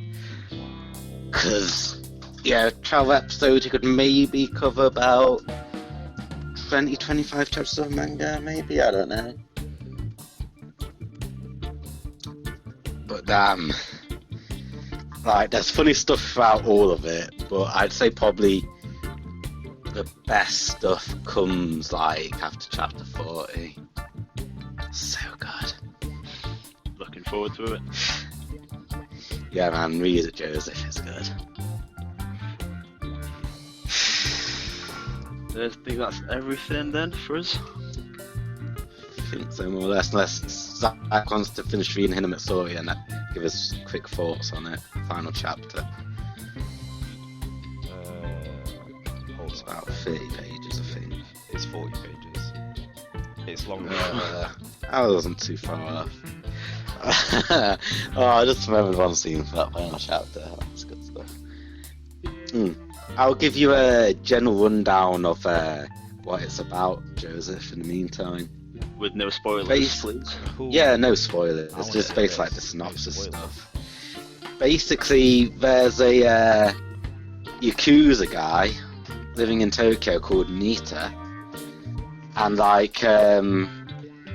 Because, 12 episodes, you could maybe cover about 20-25 chapters of manga, maybe? I don't know. But damn. Like, there's funny stuff throughout all of it, but I'd say probably the best stuff comes, like, after chapter 40. So good. Looking forward to it. Yeah, man, read it, Joseph. It's good. I think that's everything then for us. I think so, more or less, unless Zach wants to finish reading Hinamatsuri and give us quick thoughts on it. Final chapter. Hold It's about 30 pages, I think. It's 40 pages. It's longer. I wasn't too far off. Oh, I just remembered one scene for that final chapter. That's good stuff. I'll give you a general rundown of what it's about, Joseph, in the meantime. With no spoilers, please. Yeah, no spoilers. It's just basically like the synopsis stuff. Basically, there's a Yakuza guy living in Tokyo called Nita. And like,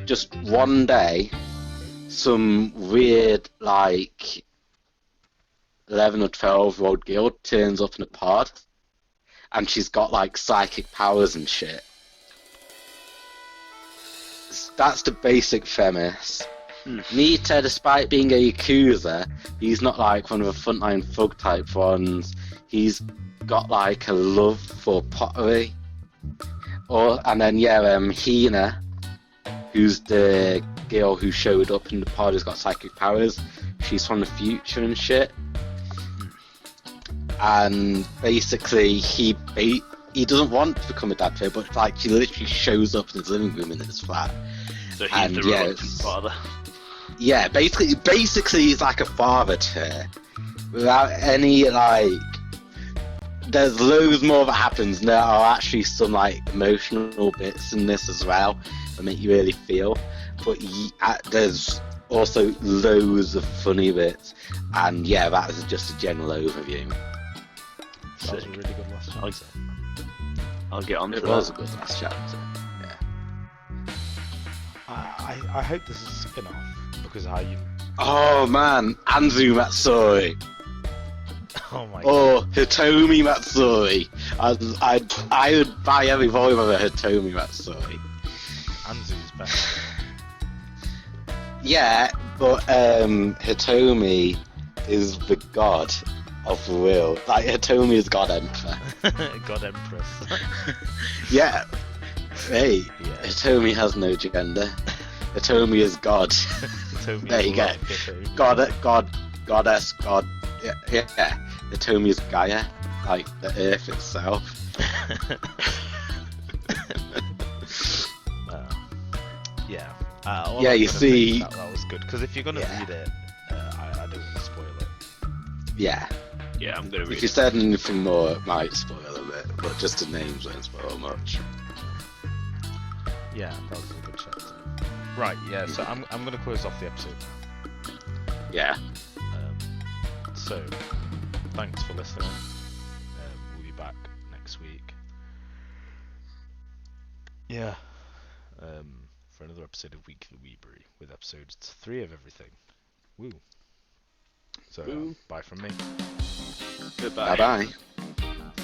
just one day, some weird, like, 11 or 12-year-old girl turns up in a pod, and she's got, like, psychic powers and shit. That's the basic premise. Nita, despite being a Yakuza, he's not, like, one of the frontline thug type ones. He's got, like, a love for pottery. And then, Hina, who's the girl who showed up in the pod, who's got psychic powers. She's from the future and shit. And basically, he doesn't want to become a dad to her, but like she literally shows up in his living room in his flat. So he's the reluctant father. Yeah, basically, he's like a father to her, without any like. There's loads more that happens, and there are actually some like emotional bits in this as well that make you really feel. But there's also loads of funny bits, and yeah, that is just a general overview. That was a really good last chapter. I'll get on to that. It was a good last chapter. Yeah. I hope this is a spin-off because how you. Oh man, Anzu Matsuri. Oh my Or god. Hitomi Matsuri. I would buy every volume of a Hitomi Matsuri. Anzu's better. Yeah, but Hitomi is the god of the world. Like Hitomi is God Emperor. God Empress. Yeah. Hey, Yeah. Hitomi has no gender. Hitomi is God. Hitomi There you go. Hitomi. Goddess, God. Yeah. Hitomi is Gaia, like the earth itself. Yeah. Yeah, you see. That was good because if you're gonna Yeah. read it, I don't want to spoil it. Yeah. Yeah, I'm gonna read If you it. said anything more, it might spoil a bit, but just the names won't spoil much. Yeah, that was a good chapter. Right. Yeah. So I'm gonna close off the episode. Yeah. So, thanks for listening. We'll be back next week. Yeah. For another episode of Weekly Weebery with episodes 3 of everything. Woo. So, Woo. bye from me. Goodbye. Bye bye.